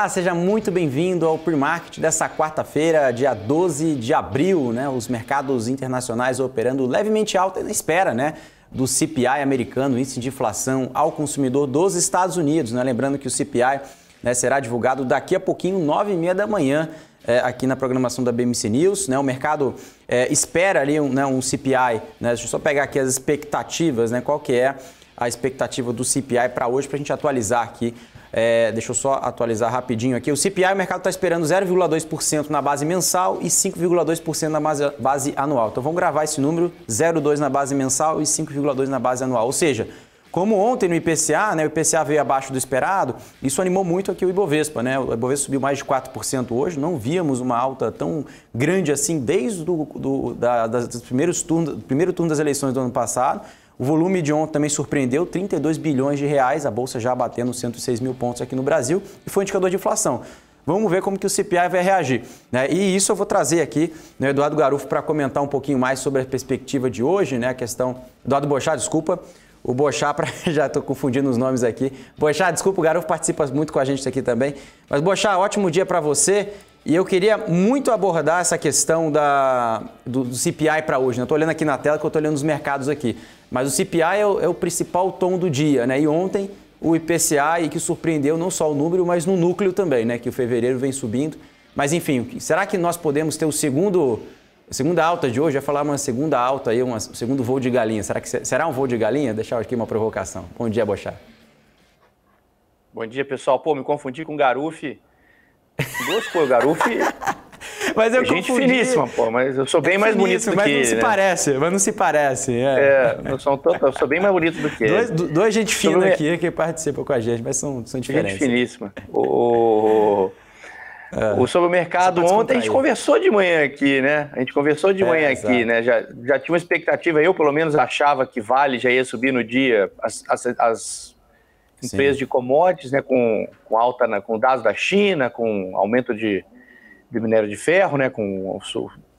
Olá, seja muito bem-vindo ao Pre-Market dessa quarta-feira, dia 12 de abril, né? Os mercados internacionais operando levemente alta na espera, né? Do CPI americano, índice de inflação ao consumidor dos Estados Unidos, né? Lembrando que o CPI, né, será divulgado daqui a pouquinho, 9h30 da manhã, aqui na programação da BMC News, né? O mercado espera ali um CPI, né? Deixa eu só pegar aqui as expectativas, né? Qual que é a expectativa do CPI para hoje, para a gente atualizar aqui. Deixa eu só atualizar rapidinho aqui. O CPI, o mercado está esperando 0,2% na base mensal e 5,2% na base anual. Então vamos gravar esse número, 0,2% na base mensal e 5,2% na base anual. Ou seja, como ontem no IPCA, né, o IPCA veio abaixo do esperado, isso animou muito aqui o Ibovespa, né? O Ibovespa subiu mais de 4% hoje, não víamos uma alta tão grande assim desde dos primeiro turno das eleições do ano passado. O volume de ontem também surpreendeu, 32 bilhões de reais, a Bolsa já batendo 106 mil pontos aqui no Brasil, e foi um indicador de inflação. Vamos ver como que o CPI vai reagir, né? E isso eu vou trazer aqui, né, Eduardo Garufo, para comentar um pouquinho mais sobre a perspectiva de hoje, né? A questão... Eduardo Boechat, desculpa. O Boechat, já estou confundindo os nomes aqui. Boechat, desculpa, o Garufo participa muito com a gente aqui também. Mas, Boechat, ótimo dia para você. E eu queria muito abordar essa questão do CPI para hoje. Estou olhando aqui na tela, que eu estou olhando os mercados aqui. Mas o CPI é o principal tom do dia, né? E ontem o IPCA, e que surpreendeu não só o número, mas no núcleo também, né? Que o fevereiro vem subindo. Mas enfim, será que nós podemos ter a segunda alta de hoje? Vai falar uma segunda alta aí, um segundo voo de galinha. Será um voo de galinha? Deixar aqui uma provocação. Bom dia, Boechat. Bom dia, pessoal. Pô, me confundi com o Garufo. Duas coisas, o Garufo... Mas eu gente finíssima, pô, mas eu sou bem mais bonito do que ele, né? Mas não se parece. Eu sou bem mais bonito do que ele. Dois gente fina aqui que participam com a gente, mas são diferentes. Gente finíssima. Sobre o mercado, ontem a gente conversou de manhã aqui, né? Já tinha uma expectativa, eu pelo menos achava que Vale já ia subir no dia, as empresas de commodities, né? Com alta, com dados da China, com aumento de minério de ferro, né? O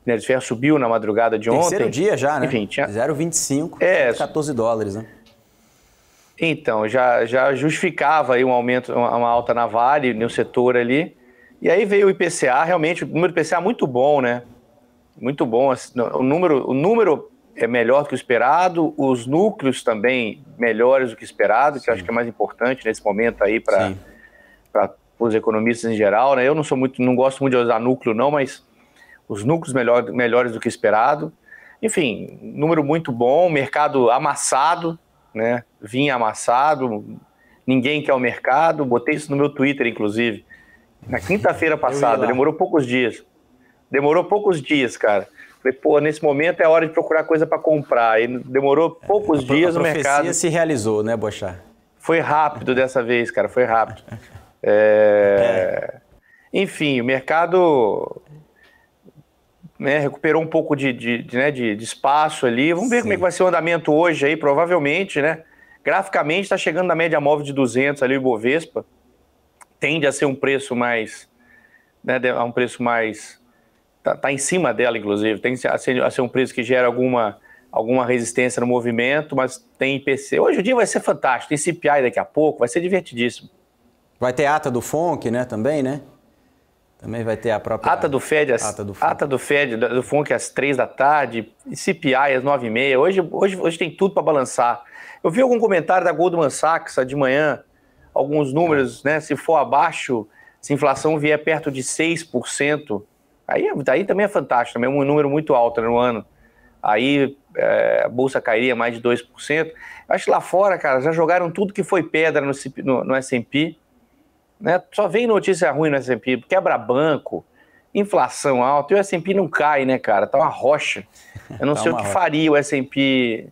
minério de ferro subiu na madrugada de ontem. Terceiro dia já, né? Enfim, tinha 0,25, $14, né? Então, já justificava aí um aumento, uma alta na Vale, no setor ali. E aí veio o IPCA, realmente, o número do IPCA muito bom, né? Muito bom. O número é melhor do que o esperado, os núcleos também melhores do que o esperado, que eu acho que é mais importante nesse momento aí para os economistas em geral, né? Eu não gosto muito de usar núcleo não, mas os núcleos melhores do que esperado. Enfim, número muito bom, mercado amassado, né? Vinha amassado, ninguém quer o mercado, botei isso no meu Twitter, inclusive. Na quinta-feira passada, demorou poucos dias, cara. Falei, pô, nesse momento é hora de procurar coisa para comprar. E demorou poucos dias no mercado. A profecia se realizou, né, Boechat? Foi rápido dessa vez, cara, foi rápido. Enfim, o mercado, né, recuperou um pouco de espaço ali. Vamos ver como é que vai ser o andamento hoje aí, provavelmente, né? Graficamente está chegando na média móvel de 200 ali o Ibovespa. Tende a ser um preço mais, né, tá em cima dela, inclusive. Tem a ser um preço que gera alguma resistência no movimento, mas tem IPC. Hoje o dia vai ser fantástico. Tem CPI daqui a pouco, vai ser divertidíssimo. Vai ter ata do FONC, né, também, né? Também vai ter a própria... Ata do FONC às 3 da tarde, CPI às 9h30. Hoje tem tudo para balançar. Eu vi algum comentário da Goldman Sachs de manhã, alguns números, né? Se for abaixo, se a inflação vier perto de 6%, aí também é fantástico, também é um número muito alto, né, no ano. Aí a Bolsa cairia mais de 2%. Acho que lá fora, cara, já jogaram tudo que foi pedra no S&P. Né? Só vem notícia ruim no S&P, quebra banco, inflação alta, e o S&P não cai, né, cara? Tá uma rocha. Eu não sei o que faria o S&P,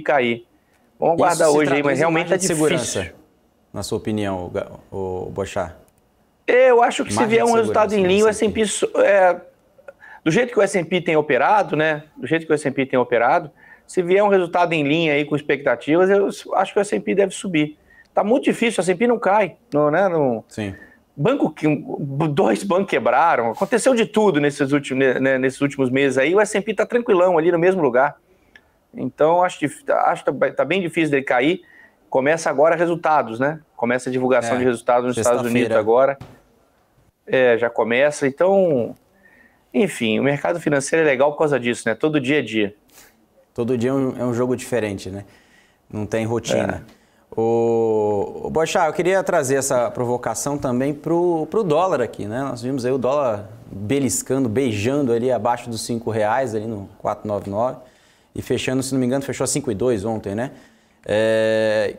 cair. Vamos aguardar hoje aí, mas realmente é difícil. Segurança, na sua opinião, o Boechat? Eu acho que se vier um resultado em linha, o S&P... do jeito que o S&P tem operado, né? Se vier um resultado em linha aí com expectativas, eu acho que o S&P deve subir. Tá muito difícil, o S&P não cai, né? Sim. Dois bancos quebraram, aconteceu de tudo nesses últimos meses aí, o S&P tá tranquilão ali no mesmo lugar. Então, acho que tá bem difícil dele cair. começa agora resultados, né? Começa a divulgação de resultados nos Estados Unidos agora. Já começa. Então, enfim, o mercado financeiro é legal por causa disso, né? Todo dia é dia. Todo dia é um jogo diferente, né? Não tem rotina. O Boixá, eu queria trazer essa provocação também pro dólar aqui, né? Nós vimos aí o dólar beliscando, beijando ali abaixo dos R$5, ali no 4,99 e fechando, se não me engano, fechou a 5,2 ontem, né?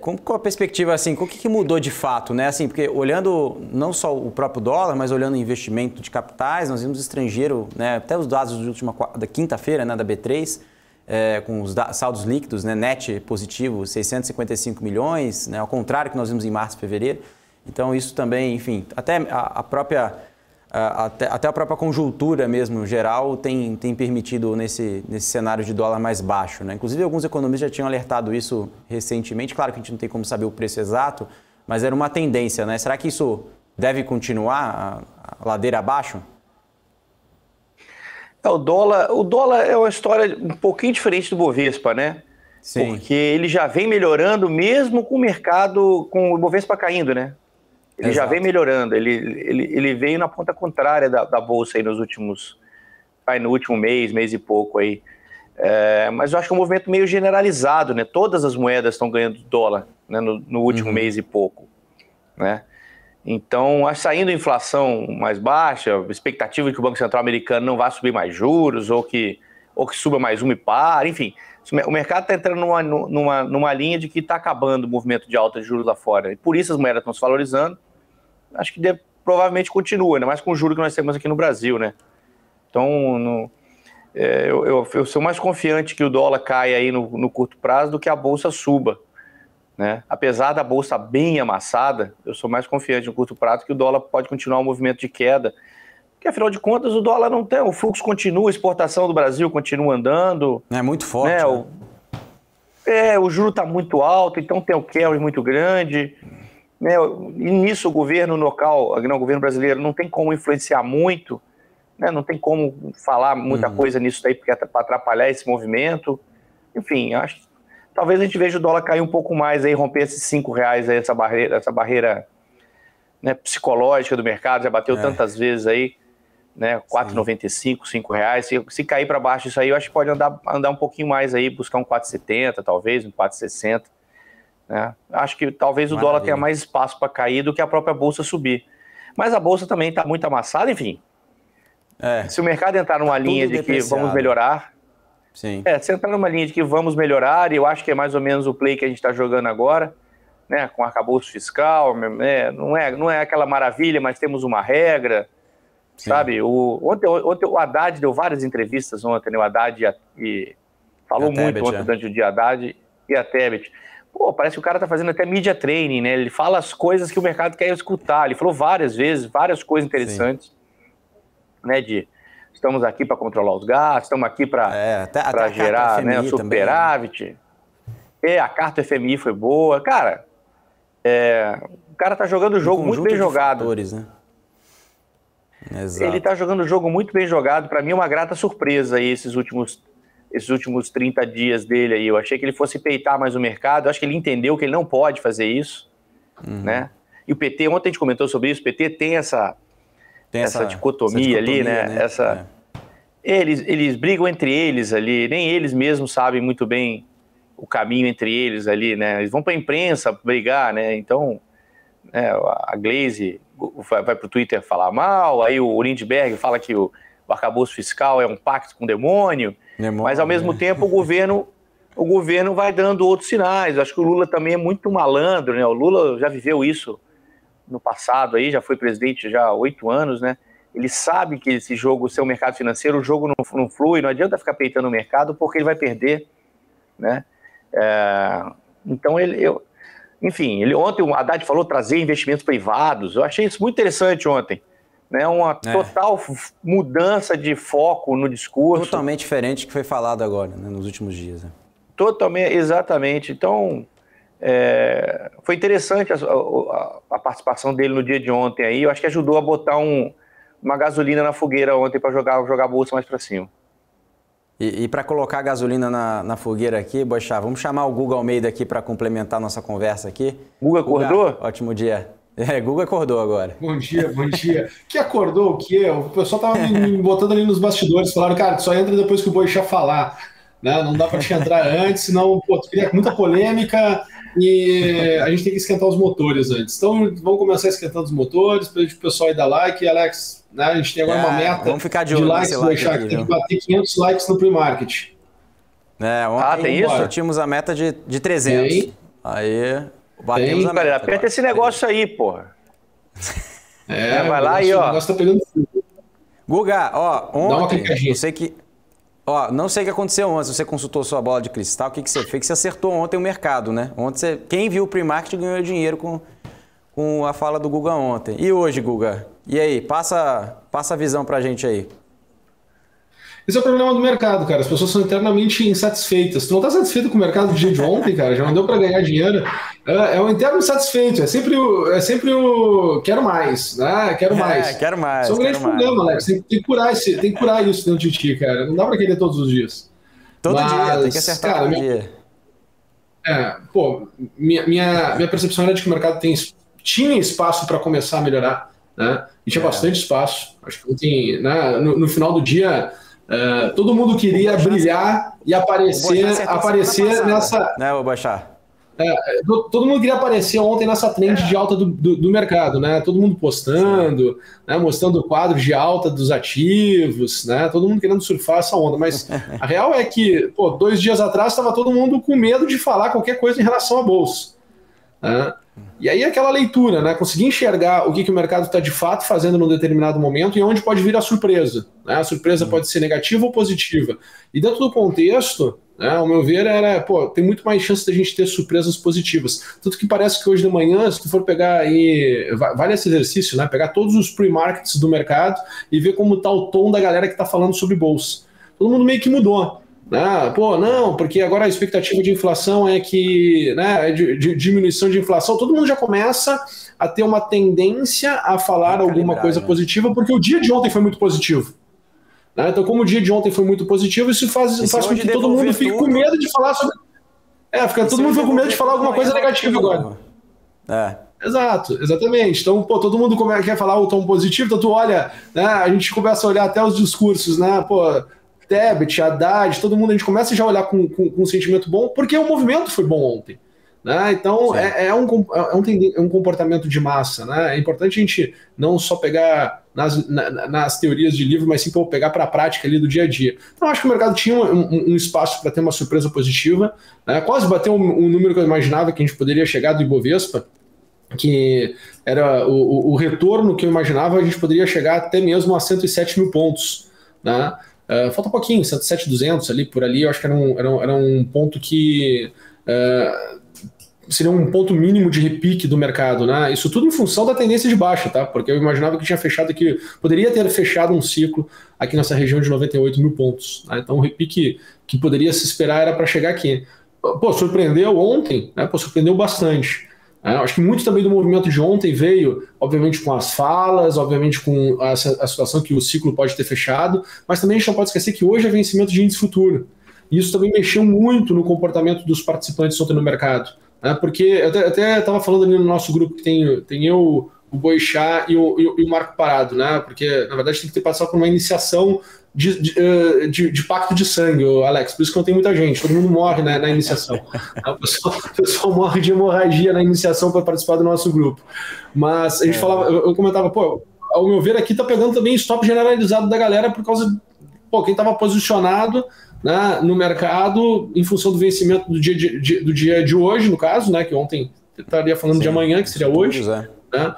Com a perspectiva, assim, o que mudou de fato, né? Assim, porque olhando não só o próprio dólar, mas olhando o investimento de capitais, nós vimos estrangeiro, né? Até os dados da quinta-feira, né, da B3, com os saldos líquidos, né, net positivo, 655 milhões, né, ao contrário que nós vimos em março e fevereiro. Então isso também, enfim, até a própria conjuntura mesmo geral tem permitido nesse cenário de dólar mais baixo, né? Inclusive alguns economistas já tinham alertado isso recentemente. Claro que a gente não tem como saber o preço exato, mas era uma tendência, né? Será que isso deve continuar a ladeira abaixo? O dólar é uma história um pouquinho diferente do Bovespa, né? Sim. Porque ele já vem melhorando mesmo com o mercado, com o Bovespa caindo, né? Ele já vem melhorando, ele veio na ponta contrária da Bolsa aí no último mês e pouco aí. Mas eu acho que é um movimento meio generalizado, né? Todas as moedas estão ganhando dólar, né? no último mês e pouco, né? Então, saindo a inflação mais baixa, a expectativa de que o Banco Central americano não vá subir mais juros, ou que suba mais e pare, enfim. O mercado está entrando numa linha de que está acabando o movimento de alta de juros lá fora. E por isso as moedas estão se valorizando. Acho que provavelmente continua, ainda mais com o juro que nós temos aqui no Brasil, né? Então, eu sou mais confiante que o dólar caia aí no curto prazo do que a Bolsa suba, né? Apesar da Bolsa bem amassada, eu sou mais confiante no curto prazo que o dólar pode continuar um movimento de queda, porque afinal de contas o dólar não tem, o fluxo continua, a exportação do Brasil continua andando. É muito forte, né? O juro está muito alto, então tem o carry muito grande, né? E nisso o governo local, o governo brasileiro não tem como influenciar muito, né? Não tem como falar muita coisa nisso daí para atrapalhar esse movimento. Enfim, acho que talvez a gente veja o dólar cair um pouco mais aí, romper esses R$5 aí, essa barreira, né, psicológica do mercado, já bateu tantas vezes aí, né, 4,95, R$5. Se cair para baixo isso aí, eu acho que pode andar um pouquinho mais aí, buscar um 4,70 talvez, um 4,60, né? Acho que talvez o dólar tenha mais espaço para cair do que a própria Bolsa subir. Mas a Bolsa também está muito amassada, enfim. Se o mercado entrar numa linha de que vamos melhorar... Sim. Se entrar numa linha de que vamos melhorar, e eu acho que é mais ou menos o play que a gente está jogando agora, né, com arcabouço fiscal, né, não é aquela maravilha, mas temos uma regra, sabe? Ontem o Haddad deu várias entrevistas ontem, né, o Haddad falou muito ontem durante o dia, Haddad e a Tebet. Pô, parece que o cara tá fazendo até media training, né? Ele fala as coisas que o mercado quer escutar. Ele falou várias vezes, várias coisas interessantes, né, estamos aqui para controlar os gastos, estamos aqui para gerar, né, superávit. A carta FMI foi boa. Cara, o cara tá jogando o jogo muito bem jogado. Fatores, né? Ele tá jogando o jogo muito bem jogado. Para mim é uma grata surpresa aí esses últimos 30 dias dele aí. Eu achei que ele fosse peitar mais o mercado. Eu acho que ele entendeu que ele não pode fazer isso, né? E o PT, ontem a gente comentou sobre isso, o PT tem essa dicotomia ali, né? Eles brigam entre eles ali, nem eles mesmos sabem muito bem o caminho entre eles ali, né? Eles vão para a imprensa brigar, né? Então, a Glaze vai para o Twitter falar mal, aí o Lindbergh fala que o arcabouço fiscal é um pacto com o demônio, mas ao mesmo tempo o governo vai dando outros sinais. Eu acho que o Lula também é muito malandro, né? O Lula já viveu isso no passado aí, já foi presidente já há 8 anos, né? Ele sabe que esse jogo, o seu mercado financeiro, o jogo não flui, não adianta ficar peitando o mercado porque ele vai perder, né? Então enfim, ontem o Haddad falou trazer investimentos privados. Eu achei isso muito interessante ontem, né? Uma total mudança de foco no discurso. Totalmente diferente do que foi falado agora, né, nos últimos dias. Né? Totalmente, exatamente. Então, foi interessante a participação dele no dia de ontem aí. Eu acho que ajudou a botar uma gasolina na fogueira ontem para jogar a bolsa mais para cima. E para colocar a gasolina na fogueira aqui, Boixá, vamos chamar o Guga Almeida aqui para complementar a nossa conversa aqui. Guga acordou? Ótimo dia. Guga acordou agora. Bom dia, bom dia. Que acordou o quê? O pessoal tava me botando ali nos bastidores, falaram, cara, tu só entra depois que o Boixá falar, né? Não dá para te entrar antes, senão, pô, tu cria muita polêmica e a gente tem que esquentar os motores antes. Então, vamos começar esquentando os motores, para o pessoal aí dar like. Alex, né, a gente tem agora uma meta vamos ficar de likes, Boixá, que tem que bater 500 likes no pre-market. Ontem tem isso? tínhamos a meta de 300. Tem. Aí, batemos a meta. Galera, aperta esse negócio aí, porra. Vai lá aí, ó. O negócio tá pegando fogo. Guga, ontem, dá uma clicadinha. Não sei o que aconteceu ontem, você consultou sua bola de cristal, o que você fez? Que você acertou ontem o mercado, né? Ontem quem viu o pre-market ganhou dinheiro com a fala do Guga ontem. E hoje, Guga? E aí, passa a visão pra gente aí. Esse é o problema do mercado, cara. As pessoas são eternamente insatisfeitas. Tu não tá satisfeito com o mercado do dia de ontem, cara? Já não deu para ganhar dinheiro. É um interno insatisfeito. É sempre o quero mais, né? Quero mais. Quero mais. Isso é um grande problema, Alex. Tem que curar isso dentro de ti, cara. Não dá para querer todos os dias. Todo dia, tem que acertar todo dia. Minha percepção era de que o mercado tinha espaço para começar a melhorar, né? E tinha bastante espaço. Acho que ontem, né, no final do dia, todo mundo queria brilhar e aparecer nessa. Né, o Boixá? Todo mundo queria aparecer ontem nessa trend de alta do mercado, né? Todo mundo postando, né? Mostrando o quadro de alta dos ativos, né? Todo mundo querendo surfar essa onda. Mas a real é que, 2 dias atrás estava todo mundo com medo de falar qualquer coisa em relação à bolsa, né? E aí aquela leitura, né? Conseguir enxergar o que o mercado está de fato fazendo num determinado momento e onde pode vir a surpresa, né? A surpresa pode ser negativa ou positiva. E dentro do contexto, né, ao meu ver, tem muito mais chance da gente ter surpresas positivas. Tanto que parece que hoje de manhã, se tu for pegar aí, vale esse exercício, né? Pegar todos os pre-markets do mercado e ver como está o tom da galera que está falando sobre bolsa. Todo mundo meio que mudou. Não, porque agora a expectativa de inflação é que, né, de diminuição de inflação, todo mundo já começa a ter uma tendência a falar alguma coisa positiva, porque o dia de ontem foi muito positivo. Né? Então, como o dia de ontem foi muito positivo, isso faz com que todo mundo fique com medo de falar sobre. Todo mundo fica com medo de falar alguma coisa negativa agora. Exato, exatamente. Então, todo mundo quer falar o tom positivo, então tu olha, né, a gente começa a olhar até os discursos, né, Tebet, Haddad, todo mundo, a gente começa já a olhar com um sentimento bom, porque o movimento foi bom ontem. Né? Então, é um comportamento de massa. Né? É importante a gente não só pegar nas teorias de livro, mas sim pegar para a prática ali do dia a dia. Então, acho que o mercado tinha um espaço para ter uma surpresa positiva. Né? Quase bateu um número que eu imaginava que a gente poderia chegar do Ibovespa, que era o retorno que eu imaginava, a gente poderia chegar até mesmo a 107 mil pontos. Né? Falta um pouquinho, 107.200 ali, por ali, eu acho que era um ponto que seria um ponto mínimo de repique do mercado, né? Isso tudo em função da tendência de baixa, tá? Porque eu imaginava que tinha fechado aqui, poderia ter fechado um ciclo aqui nessa região de 98 mil pontos. Né? Então o repique que poderia se esperar era para chegar aqui. Surpreendeu ontem, né? Surpreendeu bastante. Acho que muito também do movimento de ontem veio, obviamente, com as falas, obviamente com a situação que o ciclo pode ter fechado, mas também a gente não pode esquecer que hoje é vencimento de índice futuro. E isso também mexeu muito no comportamento dos participantes ontem no mercado. Porque eu até estava falando ali no nosso grupo que tem eu, o Boixá e o Marco Parado, né? Porque, na verdade, tem que ter passado por uma iniciação de pacto de sangue, Alex, por isso que não tem muita gente, todo mundo morre, né, na iniciação. O pessoal morre de hemorragia na iniciação para participar do nosso grupo. Mas a gente falava, eu comentava, ao meu ver aqui tá pegando também stop generalizado da galera por causa, quem estava posicionado, né, no mercado em função do vencimento do dia de hoje, no caso, né, que ontem eu estaria falando de amanhã, que seria hoje. Né?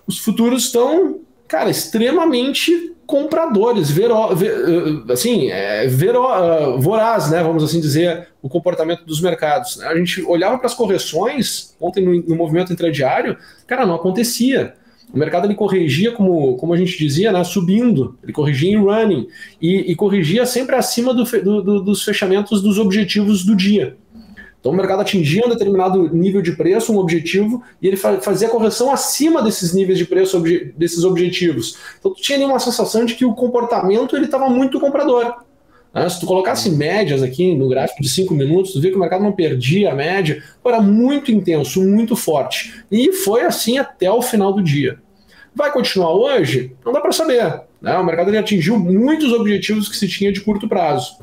Os futuros estão, cara, extremamente compradores, voraz, né, vamos assim dizer, o comportamento dos mercados. A gente olhava para as correções ontem no movimento intradiário, cara, não acontecia. O mercado ele corrigia, como a gente dizia, né, subindo, ele corrigia em running e corrigia sempre acima dos fechamentos dos objetivos do dia. Então o mercado atingia um determinado nível de preço, um objetivo, e ele fazia correção acima desses níveis de preço, desses objetivos. Então tu tinha ali uma sensação de que o comportamento estava muito comprador. Né? Se tu colocasse médias aqui no gráfico de 5 minutos, tu vê que o mercado não perdia a média, era muito intenso, muito forte. E foi assim até o final do dia. Vai continuar hoje? Não dá para saber. Né? O mercado ele atingiu muitos objetivos que se tinha de curto prazo.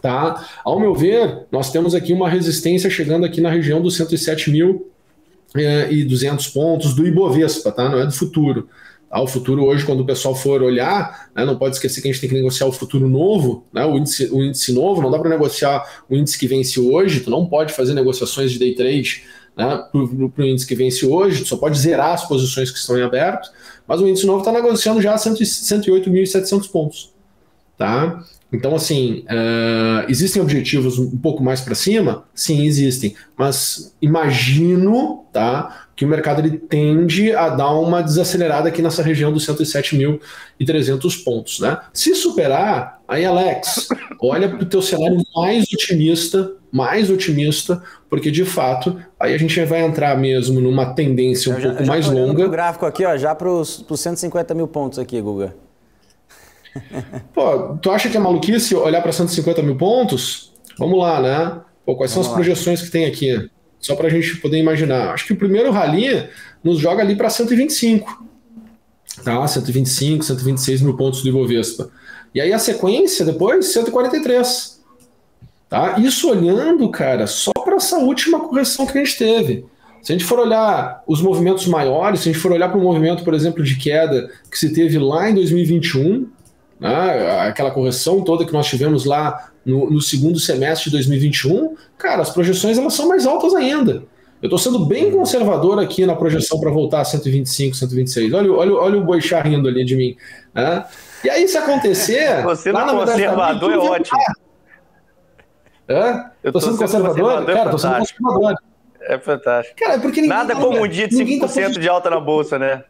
Tá? Ao meu ver, nós temos aqui uma resistência chegando aqui na região dos 107.200 pontos do Ibovespa, tá? Não é do futuro. Tá? O futuro hoje, quando o pessoal for olhar, né, não pode esquecer que a gente tem que negociar o futuro novo, né, o índice novo, não dá para negociar o índice que vence hoje, tu não pode fazer negociações de day trade, né, para o índice que vence hoje, tu só pode zerar as posições que estão em aberto, mas o índice novo está negociando já 108.700 pontos. Tá? Então, assim, existem objetivos um pouco mais para cima? Sim, existem. Mas imagino, tá, que o mercado ele tende a dar uma desacelerada aqui nessa região dos 107.300 pontos. Né? Se superar, aí, Alex, olha para o teu cenário mais otimista, porque, de fato, aí a gente vai entrar mesmo numa tendência um pouco mais longa. O gráfico aqui, ó, já para os 150 mil pontos aqui, Guga. Pô, tu acha que é maluquice olhar para 150 mil pontos? Vamos lá, né? Pô, quais são as projeções que tem aqui? Só para a gente poder imaginar. Acho que o primeiro rally nos joga ali para 125. Tá? 125, 126 mil pontos do Ibovespa. E aí a sequência depois, 143. Tá? Isso olhando, cara, só para essa última correção que a gente teve. Se a gente for olhar os movimentos maiores, se a gente for olhar para o movimento, por exemplo, de queda que se teve lá em 2021, né, aquela correção toda que nós tivemos lá no segundo semestre de 2021, cara, as projeções elas são mais altas ainda. Eu estou sendo bem conservador aqui na projeção para voltar a 125, 126. Olha o Boixá rindo ali de mim. Né? E aí, se acontecer... Você não conservador é ótimo. Eu estou sendo conservador? Cara, estou sendo conservador. É fantástico. Cara, porque nada como um dia de 5% de alta na bolsa, né?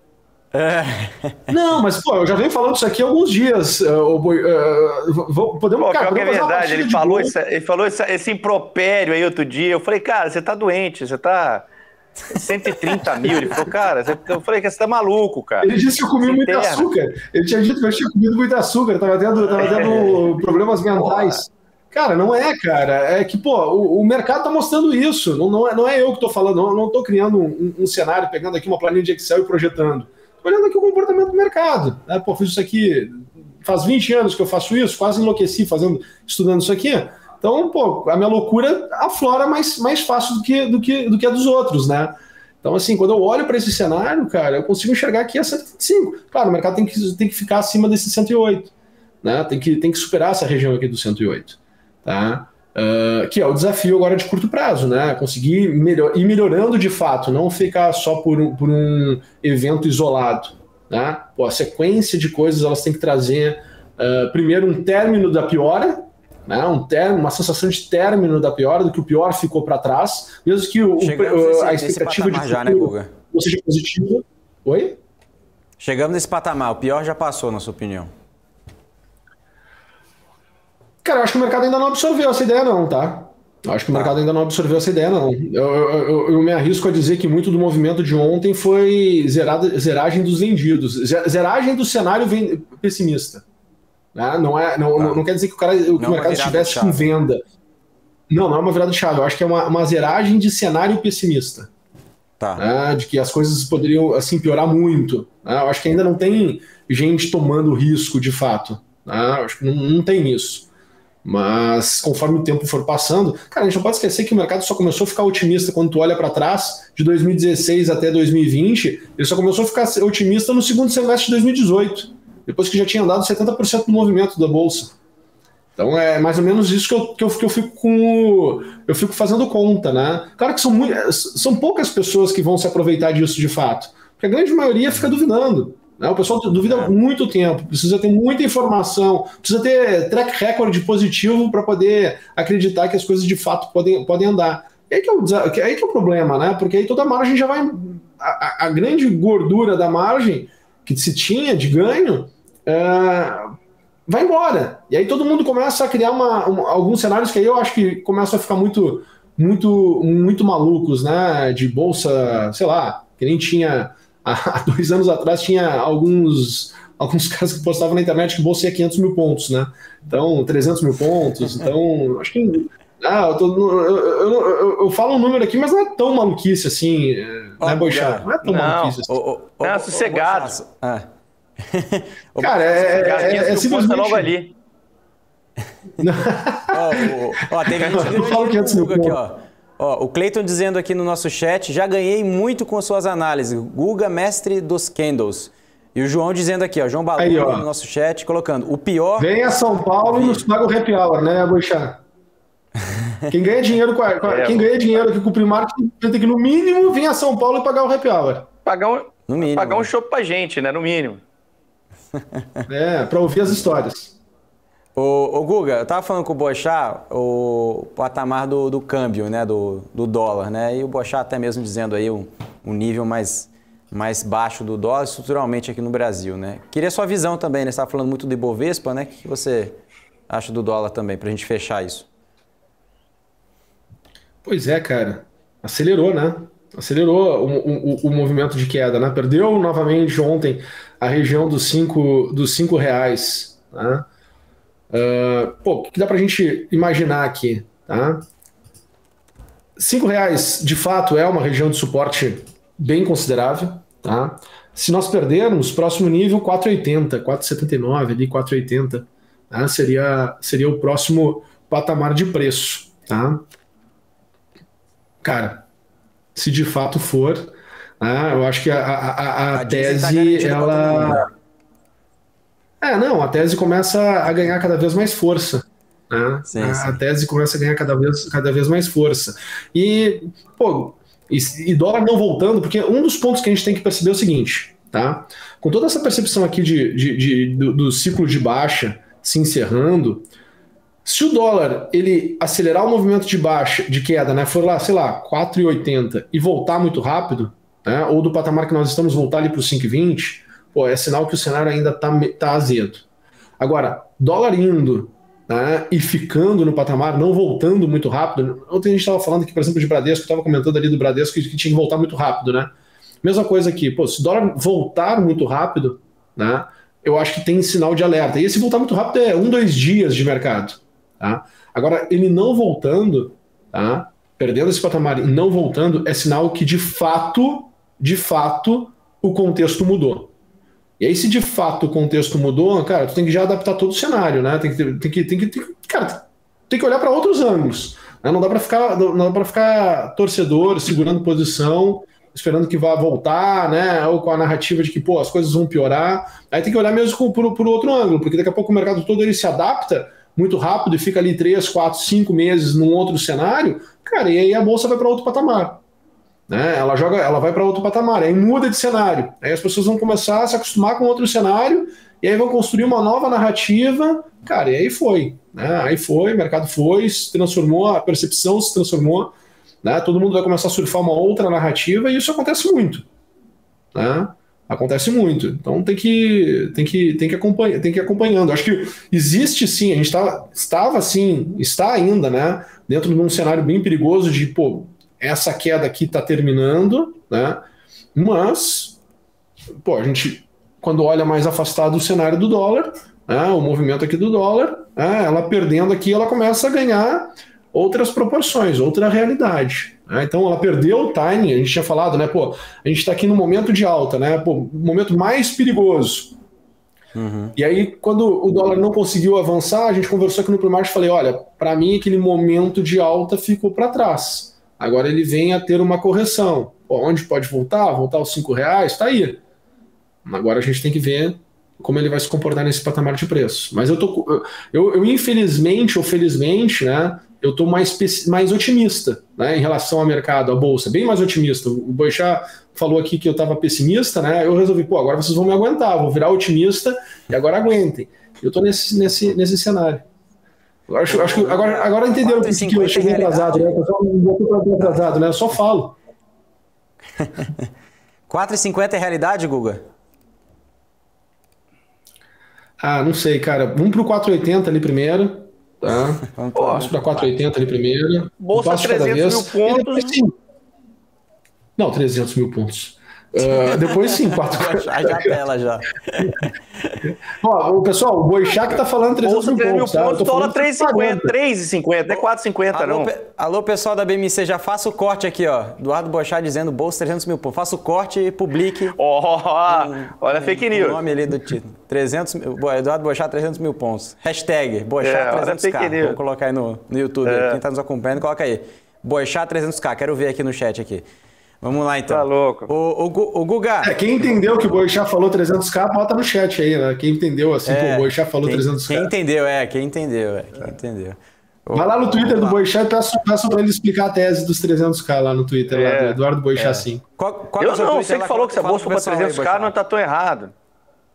Não, mas pô, eu já venho falando isso aqui há alguns dias. Podemos ficar. É verdade, ele falou esse impropério aí outro dia. Eu falei, cara, você tá doente, você tá 130 mil. Ele falou, cara, eu falei que você tá maluco, cara. Ele disse que eu comi muito açúcar. Ele tinha dito que eu tinha comido muito açúcar, tava tendo problemas mentais. Cara, não é, cara. É que, pô, o mercado tá mostrando isso. Não é eu que tô falando, não tô criando um cenário, pegando aqui uma planilha de Excel e projetando. Tô olhando aqui o comportamento do mercado. Né? Pô, fiz isso aqui, faz 20 anos que eu faço isso, quase enlouqueci estudando isso aqui. Então, pô, a minha loucura aflora mais fácil do que a dos outros, né? Então, assim, quando eu olho para esse cenário, cara, eu consigo enxergar aqui a 125. Claro, o mercado tem que ficar acima desse 108. Né? Tem que superar essa região aqui do 108. Tá? Que é o desafio agora de curto prazo, né? Conseguir ir melhorando de fato, não ficar só por um evento isolado. Né? Pô, a sequência de coisas elas têm que trazer primeiro um término da piora, né? Uma sensação de término da piora, do que o pior ficou para trás, mesmo que a expectativa de já, né, Guga? Seja positiva. Oi? Chegamos nesse patamar, o pior já passou, na sua opinião? Cara, eu acho que o mercado ainda não absorveu essa ideia não, tá? Eu acho que o mercado ainda não absorveu essa ideia não. Eu me arrisco a dizer que muito do movimento de ontem foi zeragem dos vendidos, zeragem do cenário pessimista. Né? Não quer dizer que o mercado estivesse com venda. Não é uma virada de chave. Eu acho que é uma zeragem de cenário pessimista. Tá. Né? De que as coisas poderiam assim piorar muito. Né? Eu acho que ainda não tem gente tomando risco de fato. Né? Eu acho que não tem isso. Mas conforme o tempo for passando, cara, a gente não pode esquecer que o mercado só começou a ficar otimista quando tu olha para trás, de 2016 até 2020, ele só começou a ficar otimista no segundo semestre de 2018, depois que já tinha andado 70% do movimento da bolsa. Então é mais ou menos isso que eu fico fazendo conta, né? Claro que são poucas pessoas que vão se aproveitar disso de fato, porque a grande maioria fica duvidando. O pessoal duvida há muito tempo, precisa ter muita informação, precisa ter track record positivo para poder acreditar que as coisas de fato podem andar. E aí que é o problema, né? Porque aí toda a margem já vai... A grande gordura da margem que se tinha de ganho vai embora. E aí todo mundo começa a criar alguns cenários que aí eu acho que começam a ficar muito, muito, muito malucos, né? De bolsa, sei lá, que nem tinha... Há 2 anos atrás tinha alguns alguns caras que postavam na internet que bolsa ia 500 mil pontos, né? Então, 300 mil pontos. Então, acho que... eu falo um número aqui, mas não é tão maluquice assim, né, Boixá? Não é tão maluquice assim. Sossegado. Cara, é simplesmente... logo ali. Teve gente eu falo 500 mil aqui, o Cleiton dizendo aqui no nosso chat, já ganhei muito com suas análises. Guga, mestre dos candles. E o João dizendo aqui, João Balão no nosso chat, colocando o pior... Vem a São Paulo e nos paga o happy hour, né, Boixá? Quem ganha dinheiro aqui com o Primark tem que, no mínimo, vir a São Paulo e pagar o happy hour. Pagar um chopp pra gente, né? No mínimo. Pra ouvir as histórias. Ô Guga, eu tava falando com o Boixá o patamar do câmbio, né? Do dólar, né? E o Boixá até mesmo dizendo aí um nível mais baixo do dólar estruturalmente aqui no Brasil, né? Queria sua visão também, né? Você tava falando muito do Ibovespa, né? O que você acha do dólar também, pra gente fechar isso? Pois é, cara. Acelerou, né? Acelerou o movimento de queda, né? Perdeu novamente ontem a região dos cinco reais, tá? O que dá pra gente imaginar aqui, tá? 5 reais, de fato, é uma região de suporte bem considerável, tá? Se nós perdermos, próximo nível 4,80, 4,79, ali 4,80, tá? Seria o próximo patamar de preço, tá? Cara, se de fato for, eu acho que a tese, ela... a tese começa a ganhar cada vez mais força. Né? Sim. A tese começa a ganhar cada vez mais força. E dólar não voltando, porque um dos pontos que a gente tem que perceber é o seguinte, tá? Com toda essa percepção aqui do ciclo de baixa se encerrando, se o dólar ele acelerar o movimento de queda, né, for lá, sei lá, 4,80 e voltar muito rápido, né, ou do patamar que nós estamos voltar ali para os 5,20, é sinal que o cenário ainda tá azedo. Agora, dólar indo, né, e ficando no patamar, não voltando muito rápido. Ontem a gente estava falando aqui, por exemplo, de Bradesco, estava comentando ali do Bradesco que tinha que voltar muito rápido, né? Mesma coisa aqui, se o dólar voltar muito rápido, né, eu acho que tem sinal de alerta. E esse voltar muito rápido é 1-2 dias de mercado. Tá? Agora, ele não voltando, tá? Perdendo esse patamar e não voltando, é sinal que de fato, o contexto mudou. E aí, se de fato o contexto mudou, cara, tu tem que já adaptar todo o cenário, né? Tem que olhar para outros ângulos. Né? Não dá para ficar torcedor, segurando posição, esperando que vá voltar, né? Ou com a narrativa de que as coisas vão piorar. Aí tem que olhar mesmo por outro ângulo, porque daqui a pouco o mercado todo ele se adapta muito rápido e fica ali 3, 4, 5 meses num outro cenário, cara, e aí a bolsa vai para outro patamar. Né? Ela vai para outro patamar, aí muda de cenário. Aí as pessoas vão começar a se acostumar com outro cenário, e aí vão construir uma nova narrativa, cara, e aí foi. Né? Aí foi, o mercado foi, se transformou, a percepção se transformou, né? Todo mundo vai começar a surfar uma outra narrativa, e isso acontece muito. Né? Acontece muito. Então tem que ir acompanhando. Acho que existe sim, a gente estava assim, está ainda, né, dentro de um cenário bem perigoso de, essa queda aqui está terminando, né? Mas, a gente, quando olha mais afastado do cenário do dólar, né, o movimento aqui do dólar, ela perdendo aqui, ela começa a ganhar outras proporções, outra realidade. Então ela perdeu o timing, a gente tinha falado, né? A gente está aqui no momento de alta, né? Momento mais perigoso. Uhum. E aí, quando o dólar não conseguiu avançar, a gente conversou aqui no Primark e falei, olha, para mim aquele momento de alta ficou para trás. Agora ele vem a ter uma correção. Onde pode voltar? Voltar aos 5 reais? Está aí. Agora a gente tem que ver como ele vai se comportar nesse patamar de preço. Mas eu infelizmente ou felizmente, né? Eu estou mais otimista, né, em relação ao mercado, à bolsa, bem mais otimista. O Boixá falou aqui que eu estava pessimista, né? Eu resolvi, agora vocês vão me aguentar, vou virar otimista e agora aguentem. Eu estou nesse cenário. Acho que agora entenderam que eu cheguei atrasado, né? Atrasado, né? Eu só falo. 4,50 é realidade, Guga? Não sei, cara. Vamos para o 4,80 ali primeiro. Tá? Vamos para 4,80 ali primeiro. Bolsa 300 mil pontos. Não, 300 mil pontos. Depois sim, 4 Já tela já. Ó, o pessoal, o Boixá que tá falando 300 mil pontos. Dólar 3,50, 3,50, não é 4,50 não. Alô, pessoal da BMC, já faça o corte aqui, ó. Eduardo Boixá dizendo bolsa 300 mil pontos. Faça o corte e publique. Olha a fake news. O nome ali do título. 300 mil, Eduardo Boixá 300 mil pontos. Hashtag Boixá 300k. Vamos colocar aí no YouTube. Quem tá nos acompanhando, coloca aí. Boixá 300k. Quero ver aqui no chat aqui. Vamos lá, então. Tá louco. O Guga... quem entendeu que o Boixá falou 300k, bota no chat aí, né? Quem entendeu assim que o Boixá falou 300k. Quem entendeu. Vai lá no Twitter do Boixá e peço pra ele explicar a tese dos 300k lá no Twitter, lá do Eduardo Boixá 5. Eu não, você que falou que se a bolsa for pra 300k não tá tão errado.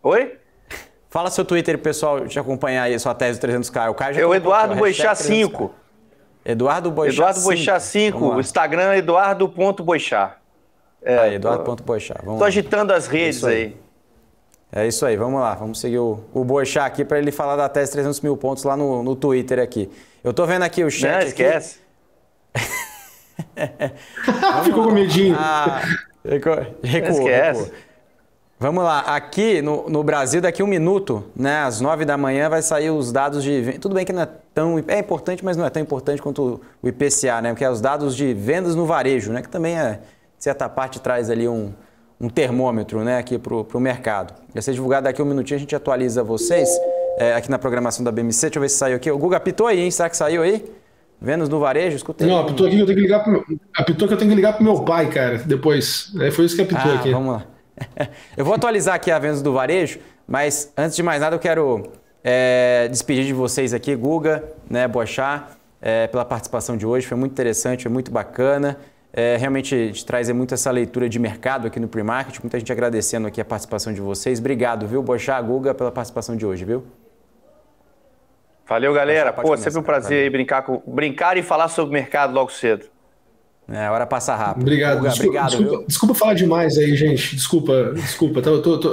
Oi? Fala seu Twitter pro pessoal te acompanhar aí, sua tese dos 300k. O Caio já Eduardo Boixá 5. Eduardo Boixá 5, o Instagram é eduardo.boixá. Eduardo.boixá. Tô agitando as redes aí. É isso aí, vamos lá. Vamos seguir o Boixá aqui para ele falar da tese 300 mil pontos lá no Twitter aqui. Eu tô vendo aqui o chat. Não, esquece. Ficou com medinho. Recuou. Vamos lá, aqui no Brasil, daqui 1 minuto, né, às 9 da manhã, vai sair os dados de... Tudo bem que não é tão... É importante, mas não é tão importante quanto o IPCA, né? Porque é os dados de vendas no varejo, né? Que também, de certa parte, traz ali um termômetro, né, aqui para o mercado. Vai ser divulgado daqui 1 minutinho, a gente atualiza vocês aqui na programação da BMC. Deixa eu ver se saiu aqui. O Guga apitou aí, hein? Será que saiu aí? Vendas no varejo? Escuta aí. Não, apitou aqui que eu tenho que ligar apitou que eu tenho que ligar pro meu pai, cara, depois. Foi isso que apitou aqui. Vamos lá. Eu vou atualizar aqui a vendas do varejo, mas antes de mais nada eu quero despedir de vocês aqui, Guga, né, Boixá, pela participação de hoje. Foi muito interessante, foi muito bacana. Realmente a gente traz muito essa leitura de mercado aqui no Pre-Market. Muita gente agradecendo aqui a participação de vocês. Obrigado, viu, Boixá, Guga, pela participação de hoje, viu? Valeu, galera. Sempre um prazer aí brincar e falar sobre o mercado logo cedo. A hora passa rápido. Obrigado. Desculpa falar demais aí, gente. Desculpa.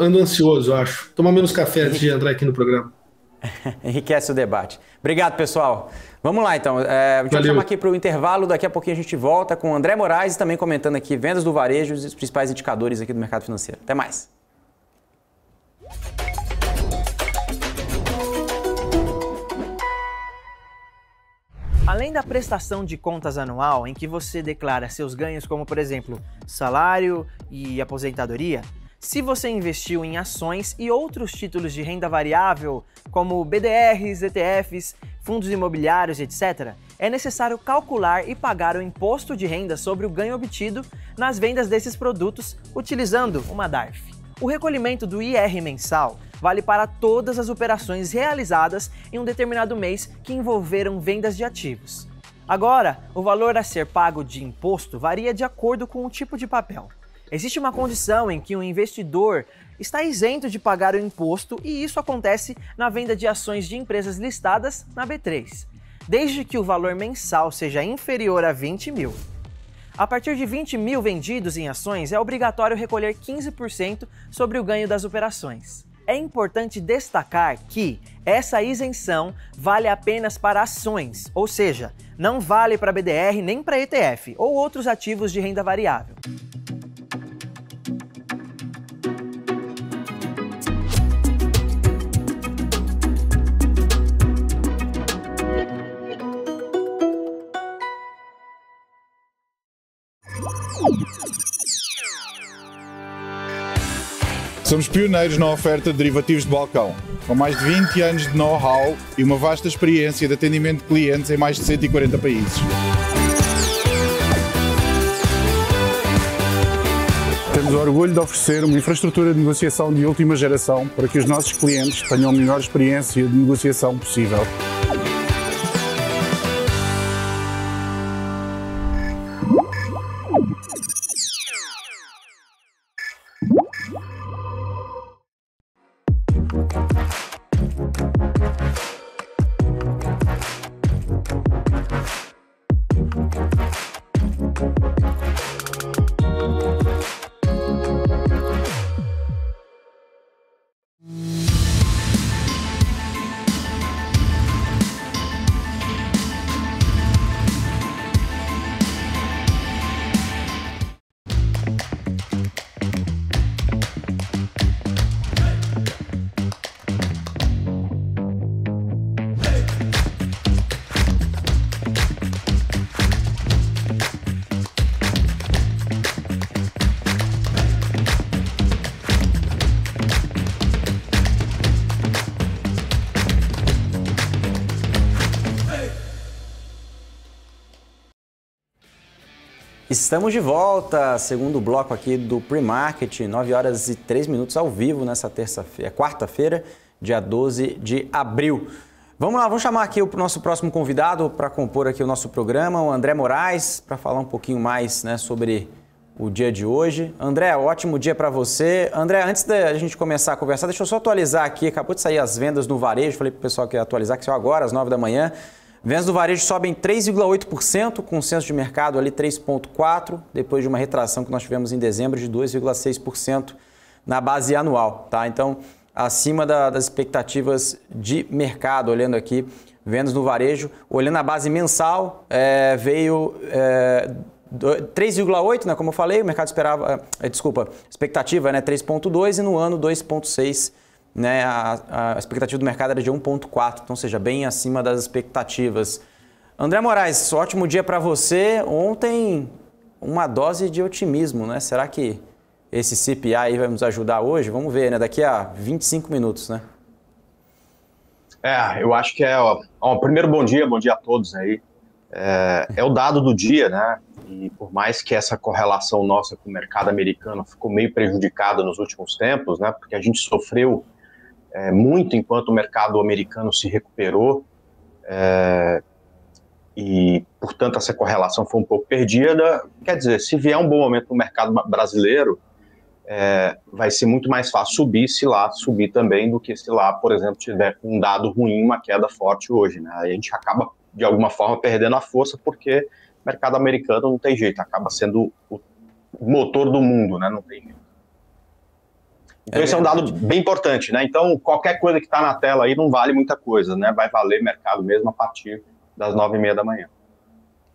Ando ansioso, acho. Tomar menos café antes de entrar aqui no programa. Enriquece o debate. Obrigado, pessoal. Vamos lá, então. A gente vai chamar aqui para o intervalo. Daqui a pouquinho a gente volta com o André Moraes também comentando aqui vendas do varejo e os principais indicadores aqui do mercado financeiro. Até mais. Além da prestação de contas anual, em que você declara seus ganhos como, por exemplo, salário e aposentadoria, se você investiu em ações e outros títulos de renda variável, como BDRs, ETFs, fundos imobiliários, etc., é necessário calcular e pagar o imposto de renda sobre o ganho obtido nas vendas desses produtos utilizando uma DARF. O recolhimento do IR mensal vale para todas as operações realizadas em um determinado mês que envolveram vendas de ativos. Agora, o valor a ser pago de imposto varia de acordo com o tipo de papel. Existe uma condição em que o investidor está isento de pagar o imposto e isso acontece na venda de ações de empresas listadas na B3, desde que o valor mensal seja inferior a 20 mil. A partir de 20 mil vendidos em ações, é obrigatório recolher 15% sobre o ganho das operações. É importante destacar que essa isenção vale apenas para ações, ou seja, não vale para BDR nem para ETF ou outros ativos de renda variável. Somos pioneiros na oferta de derivativos de balcão, com mais de 20 anos de know-how e uma vasta experiência de atendimento de clientes em mais de 140 países. Temos o orgulho de oferecer uma infraestrutura de negociação de última geração para que os nossos clientes tenham a melhor experiência de negociação possível. Estamos de volta, segundo bloco aqui do Pre-Market, 9 horas e 3 minutos ao vivo nessa terça-feira, quarta-feira, dia 12 de abril. Vamos lá, vamos chamar aqui o nosso próximo convidado para compor aqui o nosso programa, o André Moraes, para falar um pouquinho mais, né, sobre o dia de hoje. André, ótimo dia para você. André, antes da gente começar a conversar, deixa eu só atualizar aqui, acabou de sair as vendas no varejo, falei para o pessoal que ia atualizar, que saiu agora, às 9 da manhã. Vendas do varejo sobem 3,8%, consenso de mercado ali 3,4%, depois de uma retração que nós tivemos em dezembro de 2,6% na base anual, tá? Então, acima das expectativas de mercado, olhando aqui, vendas no varejo, olhando a base mensal, veio 3,8%, né? Como eu falei, o mercado esperava, expectativa, né? 3,2% e no ano 2,6%. Né, a expectativa do mercado era de 1,4, então seja bem acima das expectativas. André Moraes, ótimo dia para você. Ontem, uma dose de otimismo, né? Será que esse CPI aí vai nos ajudar hoje? Vamos ver, né? Daqui a 25 minutos, né? Eu acho que primeiro bom dia a todos aí. É o dado do dia, né? E por mais que essa correlação nossa com o mercado americano ficou meio prejudicada nos últimos tempos, né? Porque a gente sofreu muito enquanto o mercado americano se recuperou e, portanto, essa correlação foi um pouco perdida. Quer dizer, se vier um bom momento no mercado brasileiro, vai ser muito mais fácil subir se lá subir também do que se lá, por exemplo, tiver um dado ruim, uma queda forte hoje, né? Aí a gente acaba, de alguma forma, perdendo a força porque o mercado americano não tem jeito, acaba sendo o motor do mundo, né? Não tem jeito. Então esse é um dado bem importante, né? Então qualquer coisa que está na tela aí não vale muita coisa, né? Vai valer mercado mesmo a partir das 9h30 da manhã.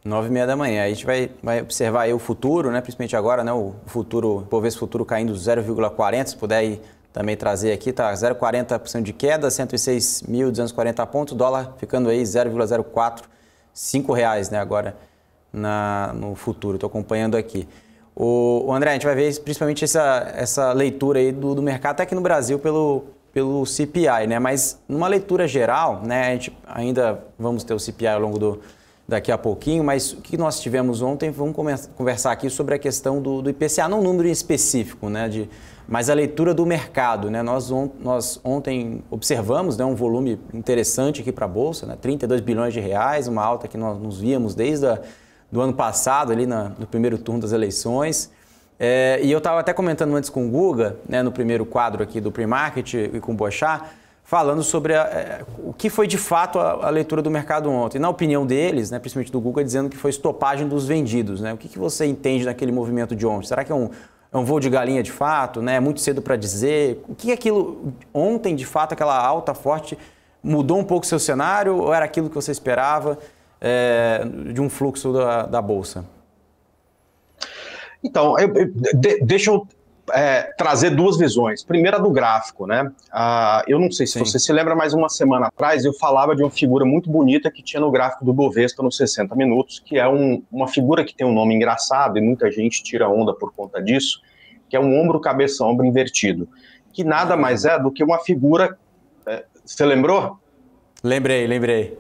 9h30 da manhã. A gente vai observar aí o futuro, né? Principalmente agora, né? O Bovespa futuro caindo 0,40, se puder aí também trazer aqui, tá 0,40% de queda, 106.240 pontos, dólar ficando aí 0,04, R$5, né? Agora no futuro, estou acompanhando aqui. O André, a gente vai ver principalmente essa leitura aí do mercado, até aqui no Brasil, pelo CPI, né? Mas numa leitura geral, né? A gente ainda vamos ter o CPI ao longo daqui a pouquinho, mas o que nós tivemos ontem, vamos conversar aqui sobre a questão do IPCA, não um número em específico, né? Mas a leitura do mercado, né? Nós ontem observamos, né, um volume interessante aqui para a Bolsa, né? 32 bilhões de reais, uma alta que nós nos víamos desde do ano passado, ali no primeiro turno das eleições. E eu estava até comentando antes com o Guga, né, no primeiro quadro aqui do Pre-Market e com o Boechat, falando sobre o que foi de fato a leitura do mercado ontem. Na opinião deles, né, principalmente do Guga, dizendo que foi estopagem dos vendidos, né? O que você entende daquele movimento de ontem? Será que é um voo de galinha de fato? Né? É muito cedo para dizer. O que aquilo ontem, de fato, aquela alta forte, mudou um pouco o seu cenário ou era aquilo que você esperava? De um fluxo da Bolsa? Então, deixa eu trazer duas visões. Primeira do gráfico, né? Eu não sei se você se lembra, mas uma semana atrás eu falava de uma figura muito bonita que tinha no gráfico do Bovespa nos 60 minutos, que é uma figura que tem um nome engraçado e muita gente tira onda por conta disso, que é um ombro, cabeça, ombro invertido, que nada mais é do que uma figura... Você lembrou? Lembrei.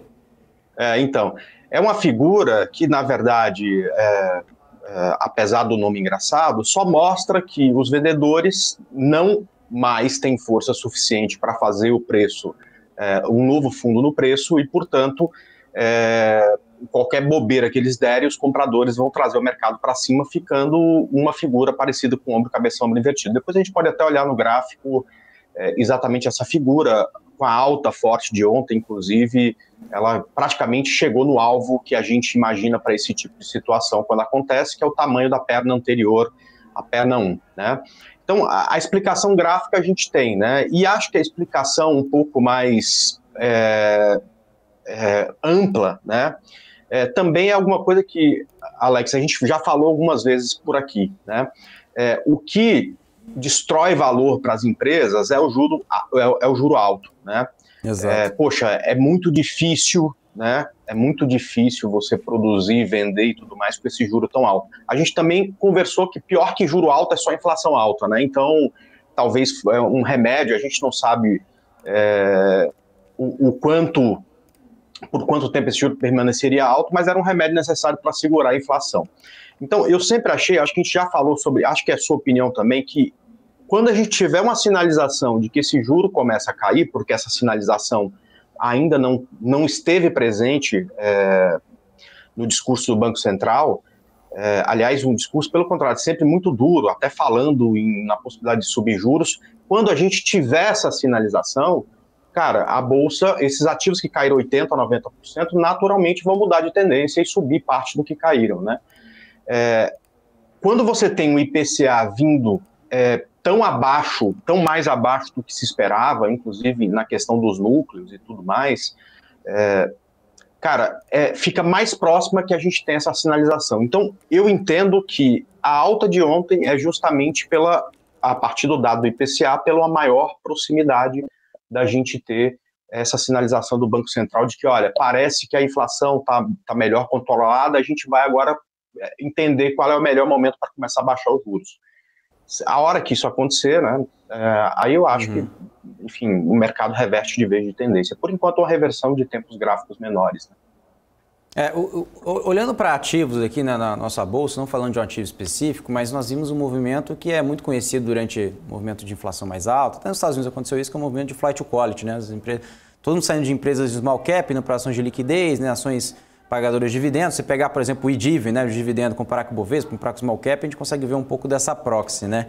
Então, é uma figura que, na verdade, apesar do nome engraçado, só mostra que os vendedores não mais têm força suficiente para fazer o preço, um novo fundo no preço e, portanto, qualquer bobeira que eles derem, os compradores vão trazer o mercado para cima, ficando uma figura parecida com ombro, cabeça, ombro invertido. Depois a gente pode até olhar no gráfico exatamente essa figura, com a alta forte de ontem, inclusive, ela praticamente chegou no alvo que a gente imagina para esse tipo de situação quando acontece, que é o tamanho da perna anterior, a perna 1, né? Então, a explicação gráfica a gente tem, né? E acho que a explicação um pouco mais ampla, né? Também é alguma coisa que, Alex, a gente já falou algumas vezes por aqui, né? O que destrói valor para as empresas é o juro alto, né? Exato. Poxa, é muito difícil, né? É muito difícil você produzir, vender e tudo mais com esse juro tão alto. A gente também conversou que pior que juro alto é só inflação alta, né? Então, talvez um remédio, a gente não sabe o quanto por quanto tempo esse juro permaneceria alto, mas era um remédio necessário para segurar a inflação. Então, eu sempre achei, acho que a gente já falou sobre, acho que é a sua opinião também, que quando a gente tiver uma sinalização de que esse juro começa a cair, porque essa sinalização ainda não esteve presente no discurso do Banco Central, aliás, um discurso, pelo contrário, sempre muito duro, até falando na possibilidade de subir juros. Quando a gente tiver essa sinalização, cara, a Bolsa, esses ativos que caíram 80%, 90%, naturalmente vão mudar de tendência e subir parte do que caíram, né? Quando você tem o IPCA vindo tão mais abaixo do que se esperava, inclusive na questão dos núcleos e tudo mais, cara, fica mais próxima que a gente tenha essa sinalização. Então, eu entendo que a alta de ontem é justamente a partir do dado do IPCA, pela maior proximidade da gente ter essa sinalização do Banco Central de que, olha, parece que a inflação tá melhor controlada, a gente vai agora entender qual é o melhor momento para começar a baixar os juros. A hora que isso acontecer, né, aí eu acho que, enfim, o mercado reverte de vez de tendência. Por enquanto, uma reversão de tempos gráficos menores, né? Olhando para ativos aqui, né, na nossa bolsa, não falando de um ativo específico, mas nós vimos um movimento que é muito conhecido durante o movimento de inflação mais alta. Até nos Estados Unidos aconteceu isso, que é o movimento de flight to quality, né? Todo mundo saindo de empresas de small cap, indo para ações de liquidez, né, ações pagadoras de dividendos. Você pegar, por exemplo, o IDIV, né, o dividendo, comparar com o Bovespa, comparar com o small cap, a gente consegue ver um pouco dessa proxy, né?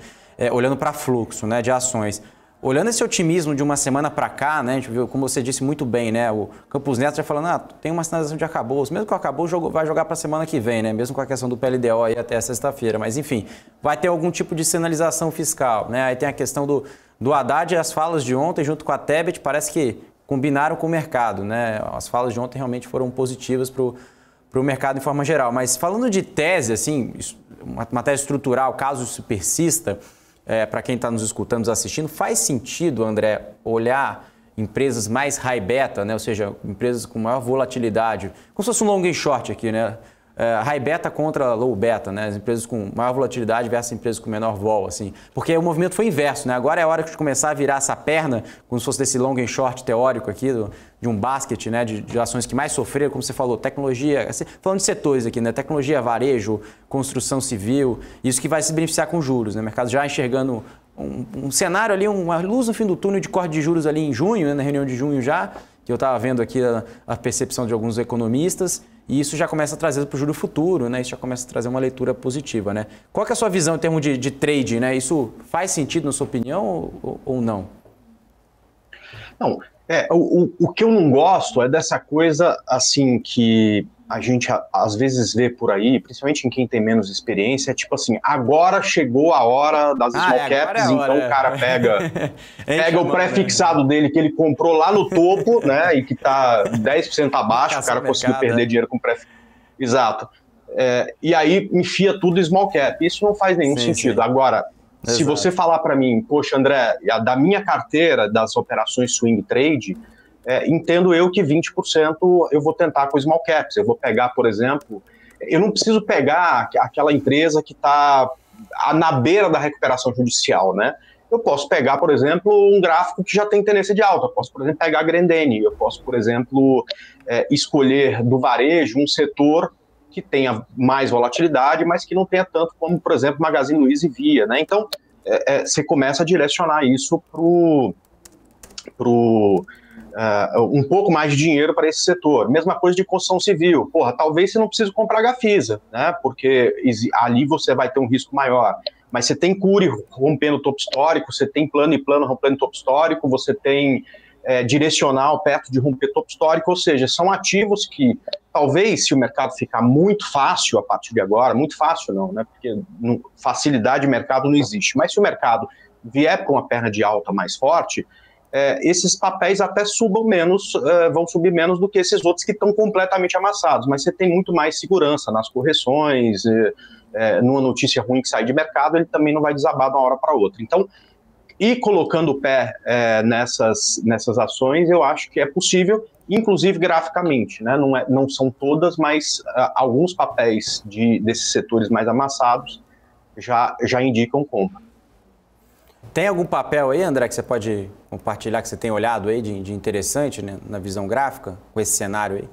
Olhando para fluxo, né, de ações. Olhando esse otimismo de uma semana para cá, né, a gente viu, como você disse muito bem, né, o Campos Neto já falando, tem uma sinalização de arcabouço, mesmo que o arcabouço vai jogar para a semana que vem, né, mesmo com a questão do PLDO aí até sexta-feira, mas enfim, vai ter algum tipo de sinalização fiscal, né, aí tem a questão do Haddad e as falas de ontem junto com a Tebet, parece que combinaram com o mercado, né, as falas de ontem realmente foram positivas para o mercado em forma geral, mas falando de tese, assim, uma tese estrutural, caso isso persista, para quem está nos escutando, nos assistindo, faz sentido, André, olhar empresas mais high beta, né? Ou seja, empresas com maior volatilidade, como se fosse um long e short aqui, né? High beta contra low beta, né? As empresas com maior volatilidade versus empresas com menor vol, assim. Porque o movimento foi inverso, né? Agora é a hora de começar a virar essa perna, como se fosse desse long e short teórico aqui, de um basket, né? De ações que mais sofreram, como você falou, tecnologia, assim, falando de setores aqui, né? Tecnologia, varejo, construção civil, isso que vai se beneficiar com juros, né? O mercado já enxergando um cenário ali, uma luz no fim do túnel de corte de juros ali em junho, né? Na reunião de junho já, que eu estava vendo aqui a percepção de alguns economistas. E isso já começa a trazer para o juro futuro, né? Isso já começa a trazer uma leitura positiva, né? Qual que é a sua visão em termos de trade, né? Isso faz sentido na sua opinião ou não? Não, o que eu não gosto é dessa coisa, assim, que a gente às vezes vê por aí, principalmente em quem tem menos experiência, tipo assim, agora chegou a hora das small caps, então o cara pega o pré-fixado dele que ele comprou lá no topo, né, e que tá 10% abaixo, o cara conseguiu perder dinheiro com pré-fixado. Exato. E aí enfia tudo small cap. Isso não faz nenhum sentido. Agora, se você falar para mim, poxa, André, da minha carteira das operações swing trade, entendo eu que 20% eu vou tentar com small caps. Eu vou pegar, por exemplo, eu não preciso pegar aquela empresa que está na beira da recuperação judicial, né? Eu posso pegar, por exemplo, um gráfico que já tem tendência de alta. Eu posso, por exemplo, pegar a Grendene. Eu posso, por exemplo, escolher do varejo um setor que tenha mais volatilidade, mas que não tenha tanto como, por exemplo, Magazine Luiza e Via, né? Então, você começa a direcionar isso um pouco mais de dinheiro para esse setor. Mesma coisa de construção civil. Porra, talvez você não precise comprar Gafisa, né? Porque ali você vai ter um risco maior. Mas você tem Cury rompendo o topo histórico, você tem Plano e Plano rompendo o topo histórico, você tem Direcional perto de romper topo histórico, ou seja, são ativos que talvez, se o mercado ficar muito fácil a partir de agora, muito fácil não, né? Porque facilidade de mercado não existe, mas se o mercado vier com uma perna de alta mais forte, esses papéis até vão subir menos do que esses outros que estão completamente amassados, mas você tem muito mais segurança nas correções, numa notícia ruim que sai de mercado, ele também não vai desabar de uma hora para outra. Então, e colocando o pé nessas ações, eu acho que é possível, inclusive graficamente, né? Não são todas, mas alguns papéis desses setores mais amassados já indicam compra. Tem algum papel aí, André, que você pode compartilhar, que você tem olhado aí de interessante, né, na visão gráfica, com esse cenário aí?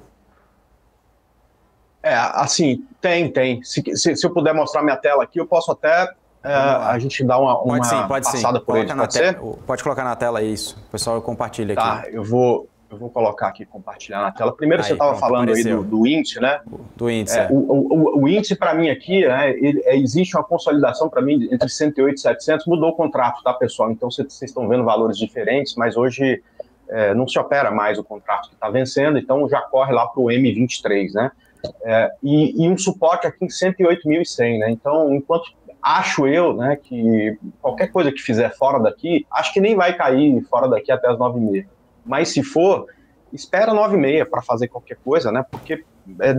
Assim, tem. Se eu puder mostrar minha tela aqui, eu posso até a gente dar uma passada por ele, pode ser? Pode colocar na tela isso, o pessoal compartilha aqui. Tá, eu vou colocar aqui, compartilhar na tela. Primeiro, você estava falando apareceu. Aí do índice, né? Do índice. O índice, para mim, aqui, né, existe uma consolidação, para mim, entre 108 e 700. Mudou o contrato, tá, pessoal? Então, vocês estão vendo valores diferentes, mas hoje não se opera mais o contrato que está vencendo, então já corre lá para o M23, né? E um suporte aqui em 108.100, né? Então, enquanto acho eu, né, que qualquer coisa que fizer fora daqui, acho que nem vai cair fora daqui até as 9h30. Mas se for, espera 9h30 para fazer qualquer coisa, né? Porque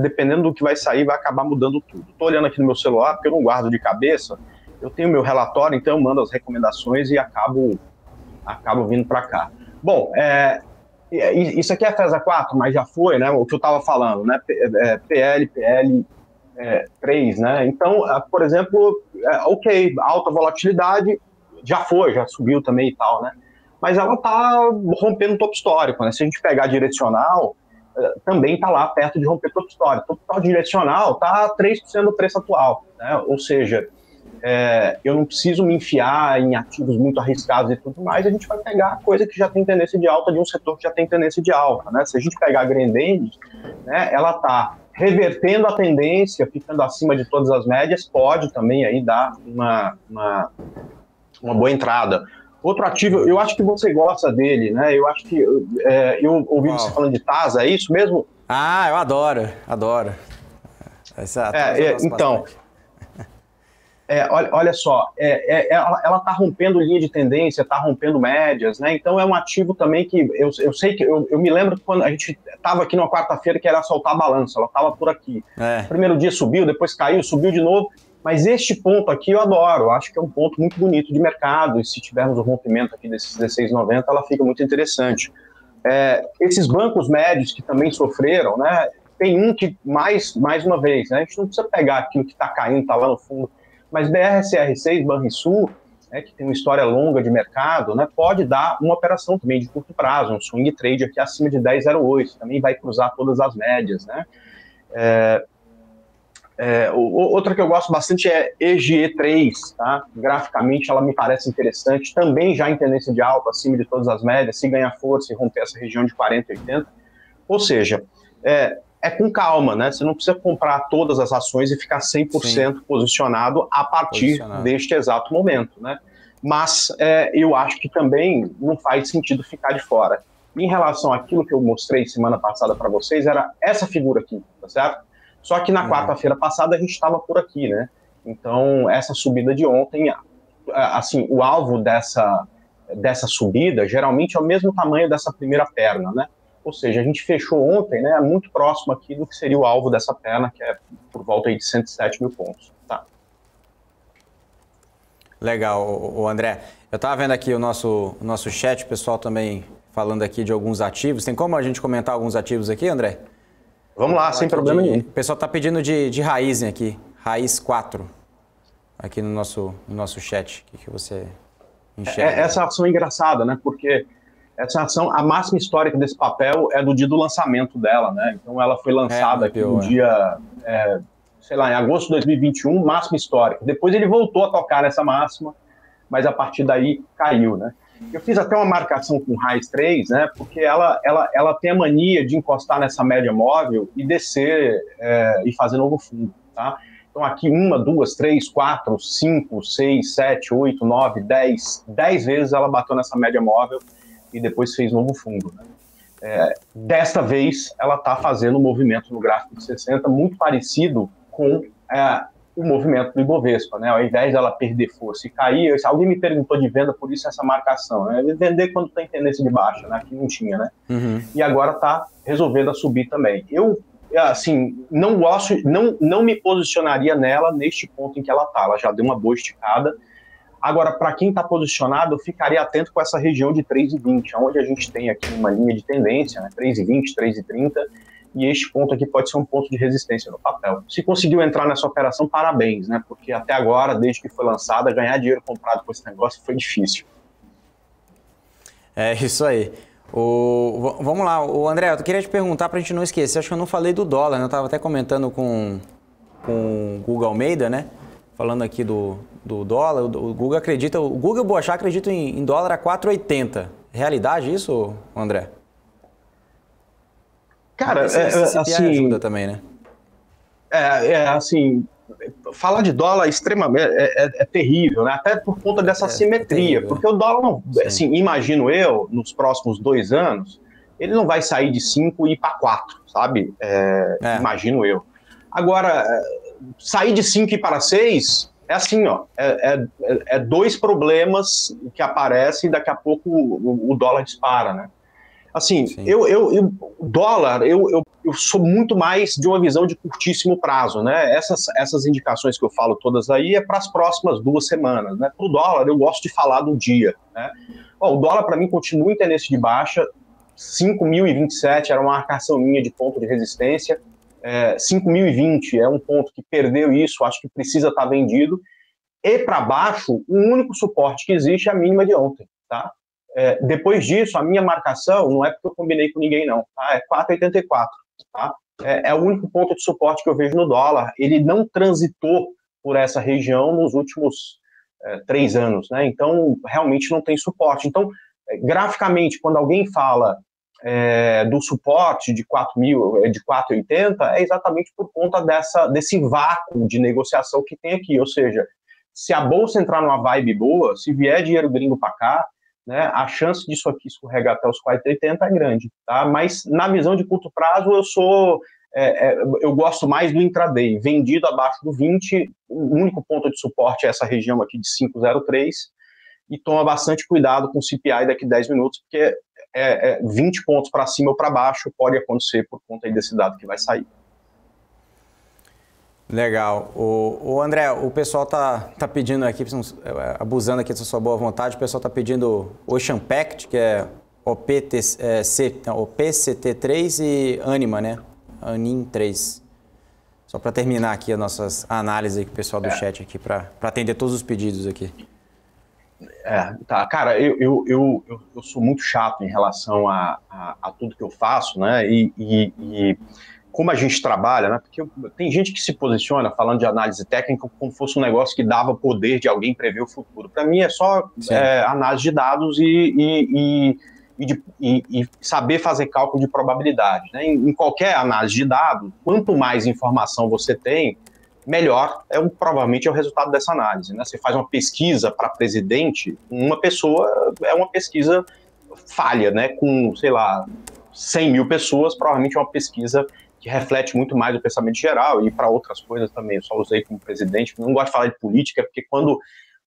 dependendo do que vai sair, vai acabar mudando tudo. Estou olhando aqui no meu celular, porque eu não guardo de cabeça, eu tenho meu relatório, então eu mando as recomendações e acabo vindo para cá. Bom, isso aqui é FESA 4, mas já foi, né? O que eu estava falando, né? PL 3, né? Então, por exemplo, ok, alta volatilidade, já subiu também e tal, né? Mas ela está rompendo o topo histórico, né? Se a gente pegar direcional, também está lá perto de romper o topo histórico. O topo direcional está 3% do preço atual, né? Ou seja, eu não preciso me enfiar em ativos muito arriscados e tudo mais, a gente vai pegar coisa que já tem tendência de alta de um setor que já tem tendência de alta, né? Se a gente pegar a Grendene, né, ela está revertendo a tendência, ficando acima de todas as médias, pode também aí dar uma boa entrada. Outro ativo, eu acho que você gosta dele, né? Eu acho que eu ouvi você falando de TASA, é isso mesmo? Ah, eu adoro. Então, olha só, ela está rompendo linha de tendência, está rompendo médias, né? Então é um ativo também que eu sei que eu me lembro que quando a gente estava aqui numa quarta-feira que era soltar a balança, ela estava por aqui. Primeiro dia subiu, depois caiu, subiu de novo. Mas este ponto aqui eu adoro, acho que é um ponto muito bonito de mercado, e se tivermos o rompimento aqui desses 16,90, ela fica muito interessante. Esses bancos médios que também sofreram, né, tem um que, mais uma vez, né, a gente não precisa pegar aquilo que está caindo, está lá no fundo, mas BRCR6, Banrisul, né, que tem uma história longa de mercado, né, pode dar uma operação também de curto prazo, um swing trade aqui acima de 10,08, também vai cruzar todas as médias, né. Outra que eu gosto bastante é EGE3, tá? Graficamente ela me parece interessante, também já em tendência de alta, acima de todas as médias, se ganhar força e romper essa região de 40, 80, ou seja, com calma, né? Você não precisa comprar todas as ações e ficar 100% posicionado a partir deste exato momento, né? Mas eu acho que também não faz sentido ficar de fora. Em relação àquilo que eu mostrei semana passada para vocês, era essa figura aqui, tá certo? Só que na quarta-feira passada a gente estava por aqui, né? Então, essa subida de ontem, assim, o alvo dessa subida geralmente é o mesmo tamanho dessa primeira perna, né? Ou seja, a gente fechou ontem, né, muito próximo aqui do que seria o alvo dessa perna, que é por volta aí de 107 mil pontos. Tá. Legal, André. Eu estava vendo aqui o nosso chat, o pessoal também falando aqui de alguns ativos. Tem como a gente comentar alguns ativos aqui, André? Vamos lá, sem problema nenhum. O pessoal está pedindo de Raizen aqui, Raiz 4, aqui no nosso chat. O que você enxerga? Essa ação é engraçada, né? Porque essa ação, a máxima histórica desse papel é do dia do lançamento dela, né? Então ela foi lançada aqui no dia, sei lá, em agosto de 2021, máxima histórica. Depois ele voltou a tocar nessa máxima, mas a partir daí caiu, né? Eu fiz até uma marcação com Raiz 3, né, porque ela tem a mania de encostar nessa média móvel e descer e fazer novo fundo, tá? Então aqui 1, 2, 3, 4, 5, 6, 7, 8, 9, 10 vezes ela bateu nessa média móvel e depois fez novo fundo, né? Desta vez ela está fazendo um movimento no gráfico de 60 muito parecido com o movimento do Ibovespa, né? Ao invés dela perder força e cair, alguém me perguntou de venda, por isso essa marcação, né? Vender quando tem tendência de baixa, né? Aqui não tinha, né? E agora está resolvendo a subir também. Eu, assim, não gosto, não me posicionaria nela neste ponto em que ela está. Ela já deu uma boa esticada. Agora, para quem está posicionado, eu ficaria atento com essa região de 3,20, onde a gente tem aqui uma linha de tendência, né? 3,20, 3,30, e este ponto aqui pode ser um ponto de resistência no papel. Se conseguiu entrar nessa operação, parabéns, né? Porque até agora, desde que foi lançada, ganhar dinheiro comprado com esse negócio foi difícil. É isso aí. Vamos lá, André, eu queria te perguntar para a gente não esquecer, acho que eu não falei do dólar, né? Eu estava até comentando com o Guga Almeida, né? Falando aqui do dólar, o Guga acredita, o Guga e o Boechat acreditam em dólar a 4,80. Realidade isso, André? Cara, assim, ajuda também, né? Assim, falar de dólar extremamente é terrível, né? Até por conta dessa simetria, terrível, porque o dólar não, assim, imagino eu, nos próximos 2 anos, ele não vai sair de 5 e ir para 4, sabe? Imagino eu. Agora, sair de 5 e ir para 6 é assim, ó, 2 problemas que aparecem e daqui a pouco o dólar dispara, né? Assim, o dólar, eu sou muito mais de uma visão de curtíssimo prazo, né? Essas indicações que eu falo todas aí é para as próximas 2 semanas, né? Para o dólar, eu gosto de falar do dia, né? O dólar, para mim, continua em tendência de baixa. 5.027 era uma marcação minha de ponto de resistência. 5.020 é um ponto que perdeu isso, acho que precisa estar vendido. E para baixo, o único suporte que existe é a mínima de ontem, tá? Depois disso, a minha marcação não é porque eu combinei com ninguém, não. Tá? É 4,84. Tá? É o único ponto de suporte que eu vejo no dólar. Ele não transitou por essa região nos últimos 3 anos, né? Então, realmente não tem suporte. Então, graficamente, quando alguém fala do suporte de 4,80, é exatamente por conta desse vácuo de negociação que tem aqui. Ou seja, se a bolsa entrar numa vibe boa, se vier dinheiro gringo para cá, né, a chance disso aqui escorregar até os 4,80 é grande, tá? Mas na visão de curto prazo eu gosto mais do intraday, vendido abaixo do 20, o único ponto de suporte é essa região aqui de 5,03, e toma bastante cuidado com o CPI daqui a 10 minutos, porque 20 pontos para cima ou para baixo pode acontecer por conta aí desse dado que vai sair. Legal. O André, o pessoal tá pedindo aqui, abusando aqui da sua boa vontade, o pessoal tá pedindo Ocean Pact, que é OPCT3 e Anima, né? Anim 3. Só para terminar aqui as nossas análises aqui, o pessoal do chat aqui, para atender todos os pedidos aqui. Tá, cara, eu sou muito chato em relação a tudo que eu faço, né? E como a gente trabalha, né? Porque tem gente que se posiciona falando de análise técnica como fosse um negócio que dava poder de alguém prever o futuro. Para mim é só análise de dados e saber fazer cálculo de probabilidade, né? Em qualquer análise de dados, quanto mais informação você tem, melhor provavelmente é o resultado dessa análise, né? Você faz uma pesquisa para presidente, uma pessoa é uma pesquisa falha, né? Com, sei lá, 100 mil pessoas, provavelmente é uma pesquisa que reflete muito mais o pensamento geral, e para outras coisas também. Eu só usei como presidente, não gosto de falar de política, porque quando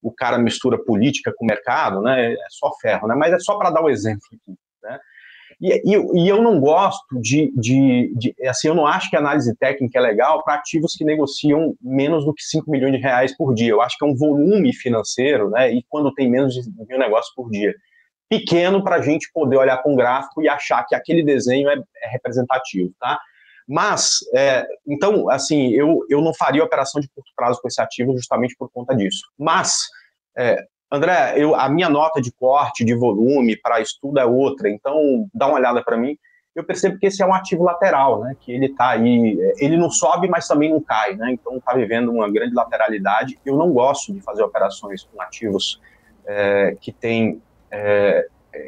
o cara mistura política com mercado, né, é só ferro, né? Mas é só para dar um exemplo aqui, né? E eu não gosto assim, eu não acho que a análise técnica é legal para ativos que negociam menos do que 5 milhões de reais por dia. Eu acho que é um volume financeiro, né? E quando tem menos de 1.000 negócios por dia, pequeno para a gente poder olhar para um gráfico e achar que aquele desenho é representativo, tá? Mas, então, assim, eu não faria operação de curto prazo com esse ativo justamente por conta disso. Mas, André, a minha nota de corte, de volume para estudo é outra, então dá uma olhada para mim. Eu percebo que esse é um ativo lateral, né? Que ele está aí, ele não sobe, mas também não cai, né? Então está vivendo uma grande lateralidade. Eu não gosto de fazer operações com ativos que têm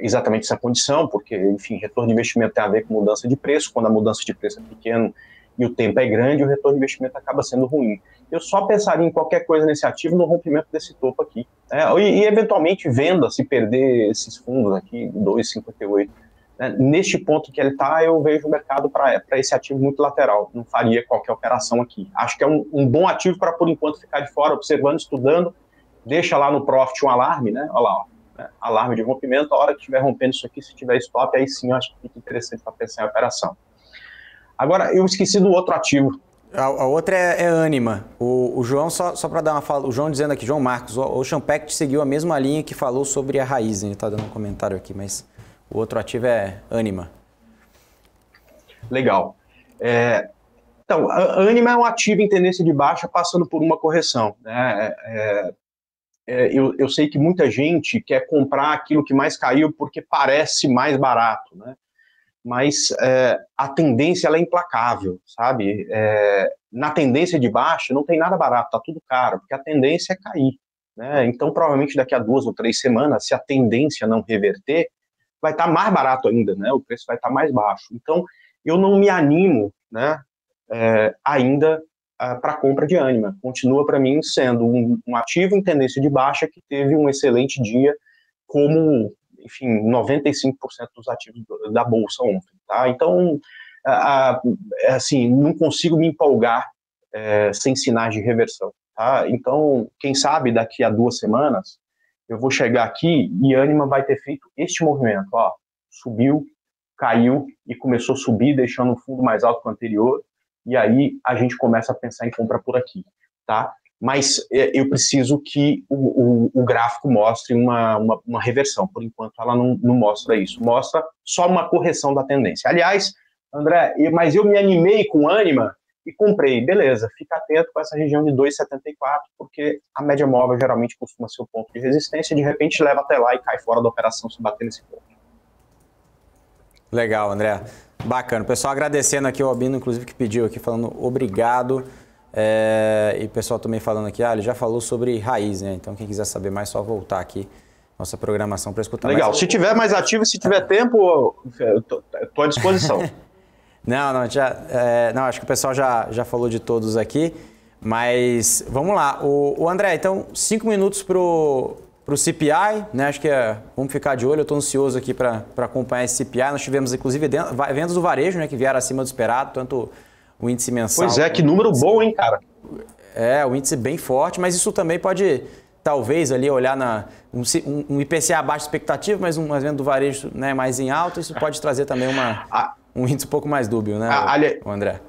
exatamente essa condição, porque, enfim, retorno de investimento tem a ver com mudança de preço. Quando a mudança de preço é pequena e o tempo é grande, o retorno de investimento acaba sendo ruim. Eu só pensaria em qualquer coisa nesse ativo no rompimento desse topo aqui. E eventualmente venda, se perder esses fundos aqui, 2,58. Neste ponto que ele está, eu vejo o mercado para esse ativo muito lateral. Não faria qualquer operação aqui. Acho que é um bom ativo para, por enquanto, ficar de fora, observando, estudando. Deixa lá no Profit um alarme, né? Olha lá, ó. Alarme de rompimento, a hora que estiver rompendo isso aqui, se tiver stop, aí sim eu acho que fica interessante para pensar em operação. Agora, eu esqueci do outro ativo. A outra é Anima. O João, só para dar uma fala, o João dizendo aqui, João Marcos, o Ocean Pact seguiu a mesma linha que falou sobre a Raizen, ele está dando um comentário aqui, mas o outro ativo é Anima. Legal. Então, a Ânima é um ativo em tendência de baixa passando por uma correção, né? Eu sei que muita gente quer comprar aquilo que mais caiu porque parece mais barato, né? Mas a tendência ela é implacável, sabe? Na tendência de baixa não tem nada barato, tá tudo caro, porque a tendência é cair, né? Então, provavelmente daqui a 2 ou 3 semanas, se a tendência não reverter, vai estar mais barato ainda, né? O preço vai estar mais baixo. Então, eu não me animo, né? Ainda para a compra de Ânima. Continua para mim sendo um ativo em tendência de baixa que teve um excelente dia, como, enfim, 95% dos ativos da Bolsa ontem. Tá? Então, assim, não consigo me empolgar sem sinais de reversão. Tá? Então, quem sabe daqui a 2 semanas eu vou chegar aqui e Ânima vai ter feito este movimento. Ó, subiu, caiu e começou a subir, deixando o fundo mais alto que o anterior. E aí a gente começa a pensar em compra por aqui, tá? Mas eu preciso que o gráfico mostre uma reversão. Por enquanto ela não mostra isso, mostra só uma correção da tendência. Aliás, André, mas eu me animei com Ânima e comprei, beleza, fica atento com essa região de 2,74, porque a média móvel geralmente costuma ser o ponto de resistência, de repente leva até lá e cai fora da operação se bater nesse ponto. Legal, André. Bacana. O pessoal agradecendo aqui, o Albino, inclusive, que pediu aqui, falando obrigado. E o pessoal também falando aqui, ele já falou sobre raiz, né? Então, quem quiser saber mais, só voltar aqui nossa programação para escutar. Legal. Se tiver mais ativo, se tiver tempo, estou à disposição. Não, acho que o pessoal já falou de todos aqui. Mas vamos lá. O André, então, 5 minutos para o CPI, né? Acho que vamos ficar de olho. Eu estou ansioso aqui para acompanhar esse CPI. Nós tivemos, inclusive, vendas do varejo, né? Que vieram acima do esperado, tanto o índice mensal. Pois é, que número bom, hein, cara? O índice bem forte, mas isso também pode, talvez, ali olhar um IPCA abaixo de expectativa, mas uma venda do varejo, né, mais em alta. Isso pode trazer também um índice um pouco mais dúbio, né, o André?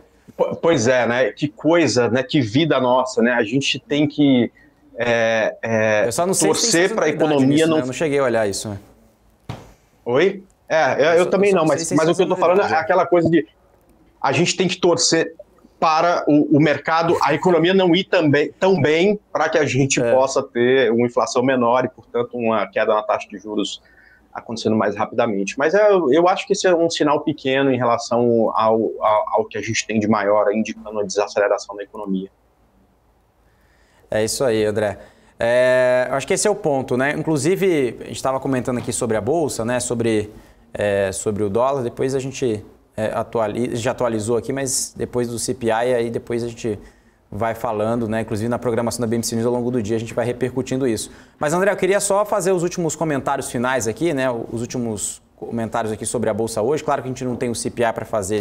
Pois é, né? Que coisa, né? Que vida nossa, né? A gente tem que eu só não sei torcer para a economia nisso, não... Né? Eu não cheguei a olhar isso. Né? Oi? Eu também não, mas o que eu estou falando é aquela coisa de a gente tem que torcer para o mercado, a economia não ir tão bem para que a gente possa ter uma inflação menor e, portanto, uma queda na taxa de juros acontecendo mais rapidamente. Mas eu acho que esse é um sinal pequeno em relação ao que a gente tem de maior, indicando a desaceleração da economia. É isso aí, André. Acho que esse é o ponto, né? Inclusive, a gente estava comentando aqui sobre a Bolsa, né? Sobre o dólar, depois a gente já atualizou aqui, mas depois do CPI, aí depois a gente vai falando, né? Inclusive na programação da BMC News ao longo do dia a gente vai repercutindo isso. Mas, André, eu queria só fazer os últimos comentários finais aqui, né? Os últimos comentários aqui sobre a Bolsa hoje. Claro que a gente não tem o CPI para fazer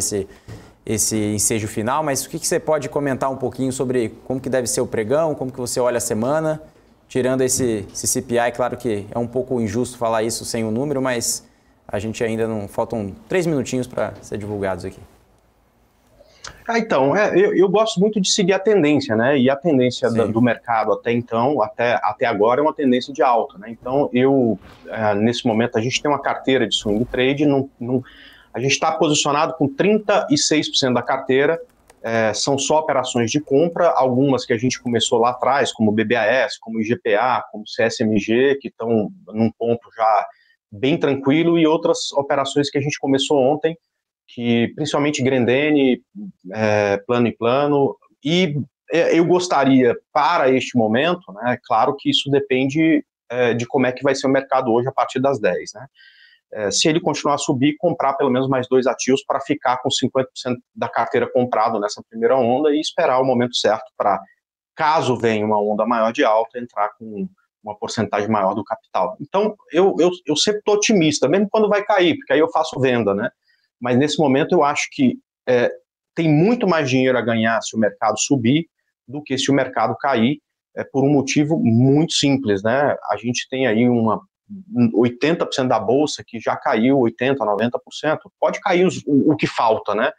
esse ensejo final, mas o que você pode comentar um pouquinho sobre como que deve ser o pregão, como que você olha a semana, tirando esse CPI, claro que é um pouco injusto falar isso sem o número, mas a gente ainda não... Faltam 3 minutinhos para ser divulgados aqui. Então, eu gosto muito de seguir a tendência, né? E a tendência do mercado até então, até agora, é uma tendência de alta, né? Então, nesse momento, a gente tem uma carteira de swing trade, a gente está posicionado com 36% da carteira, são só operações de compra, algumas que a gente começou lá atrás, como BBAS, como IGPA, como CSMG, que estão num ponto já bem tranquilo, e outras operações que a gente começou ontem, que principalmente Grendene, plano e plano, e eu gostaria, para este momento, né, claro que isso depende de como é que vai ser o mercado hoje a partir das 10, né? Se ele continuar a subir, comprar pelo menos mais 2 ativos para ficar com 50% da carteira comprado nessa primeira onda e esperar o momento certo para, caso venha uma onda maior de alta, entrar com uma porcentagem maior do capital. Então, eu sempre estou otimista, mesmo quando vai cair, porque aí eu faço venda, né? Mas nesse momento eu acho que tem muito mais dinheiro a ganhar se o mercado subir do que se o mercado cair, por um motivo muito simples, né? A gente tem aí 80% da bolsa que já caiu, 80%, 90%, pode cair o que falta, né?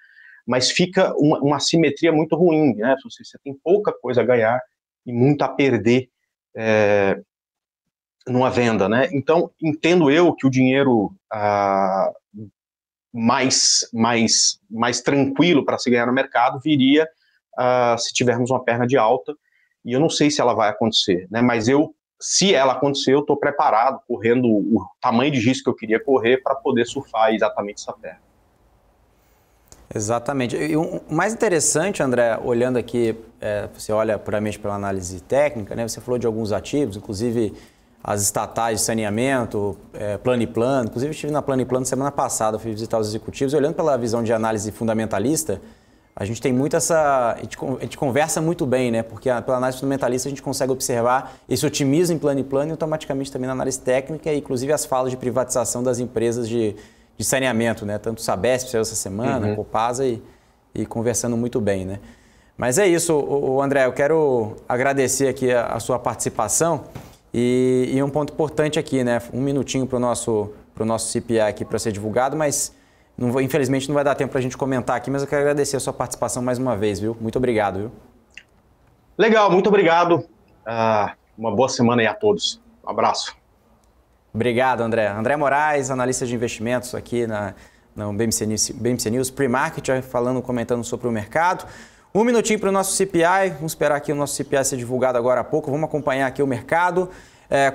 Mas fica uma assimetria muito ruim, né? Você tem pouca coisa a ganhar e muito a perder numa venda, né? Então, entendo eu que o dinheiro mais tranquilo para se ganhar no mercado viria se tivermos uma perna de alta, e eu não sei se ela vai acontecer, né? Mas se ela acontecer, eu estou preparado, correndo o tamanho de risco que eu queria correr para poder surfar exatamente essa perna. Exatamente. E o mais interessante, André, olhando aqui, você olha puramente pela análise técnica, né? Você falou de alguns ativos, inclusive as estatais de saneamento, Plano & Plano. Inclusive, eu estive na Plano & Plano semana passada, fui visitar os executivos. Olhando pela visão de análise fundamentalista, a gente tem muito a gente conversa muito bem, né? Porque pela análise fundamentalista a gente consegue observar esse otimismo em Plano & Plano e automaticamente também na análise técnica, e inclusive as falas de privatização das empresas de saneamento, né? Tanto o Sabesp saiu essa semana, Copasa e conversando muito bem, né? Mas é isso, André, eu quero agradecer aqui a sua participação e um ponto importante aqui, né? Um minutinho para o nosso CPI aqui para ser divulgado, mas infelizmente não vai dar tempo para a gente comentar aqui, mas eu quero agradecer a sua participação mais uma vez, viu? Muito obrigado, viu? Legal, muito obrigado. Uma boa semana aí a todos. Um abraço. Obrigado, André. André Moraes, analista de investimentos aqui no BMC News Pre-Market, comentando sobre o mercado. Um minutinho para o nosso CPI, vamos esperar aqui o nosso CPI ser divulgado agora há pouco, vamos acompanhar aqui o mercado,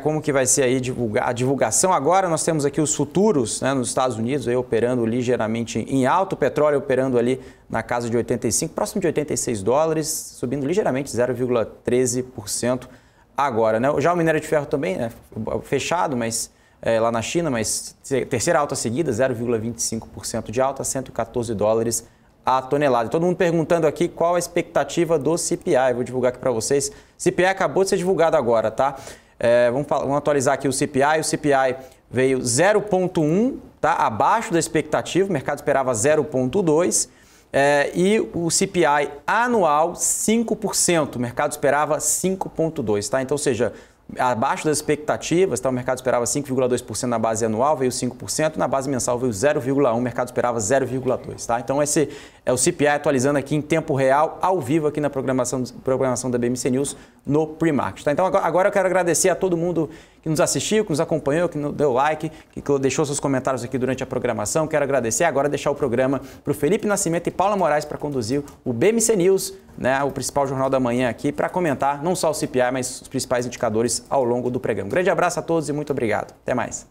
como que vai ser aí a divulgação. Agora nós temos aqui os futuros, né, nos Estados Unidos aí operando ligeiramente em alto, o petróleo operando ali na casa de 85, próximo de 86 dólares, subindo ligeiramente 0,13%. Agora, né? Já o minério de ferro também, né? Fechado, mas lá na China, mas terceira alta seguida, 0,25% de alta, 114 dólares a tonelada. Todo mundo perguntando aqui qual a expectativa do CPI. Vou divulgar aqui para vocês. CPI acabou de ser divulgado agora, tá? Vamos atualizar aqui o CPI. O CPI veio 0,1, tá? Abaixo da expectativa, o mercado esperava 0,2. E o CPI anual, 5%. O mercado esperava 5,2%. Tá? Então, ou seja, abaixo das expectativas, tá? O mercado esperava 5,2% na base anual, veio 5%. Na base mensal veio 0,1%, o mercado esperava 0,2%. Tá? Então, esse é o CPI atualizando aqui em tempo real, ao vivo aqui na programação da BMC News no Pre-Market. Tá? Então, agora eu quero agradecer a todo mundo que nos assistiu, que nos acompanhou, que deu like, que deixou seus comentários aqui durante a programação. Quero agradecer. Agora deixar o programa para o Felipe Nascimento e Paula Moraes para conduzir o BMC News, né, o principal jornal da manhã aqui, para comentar não só o CPI, mas os principais indicadores ao longo do programa. Um grande abraço a todos e muito obrigado. Até mais.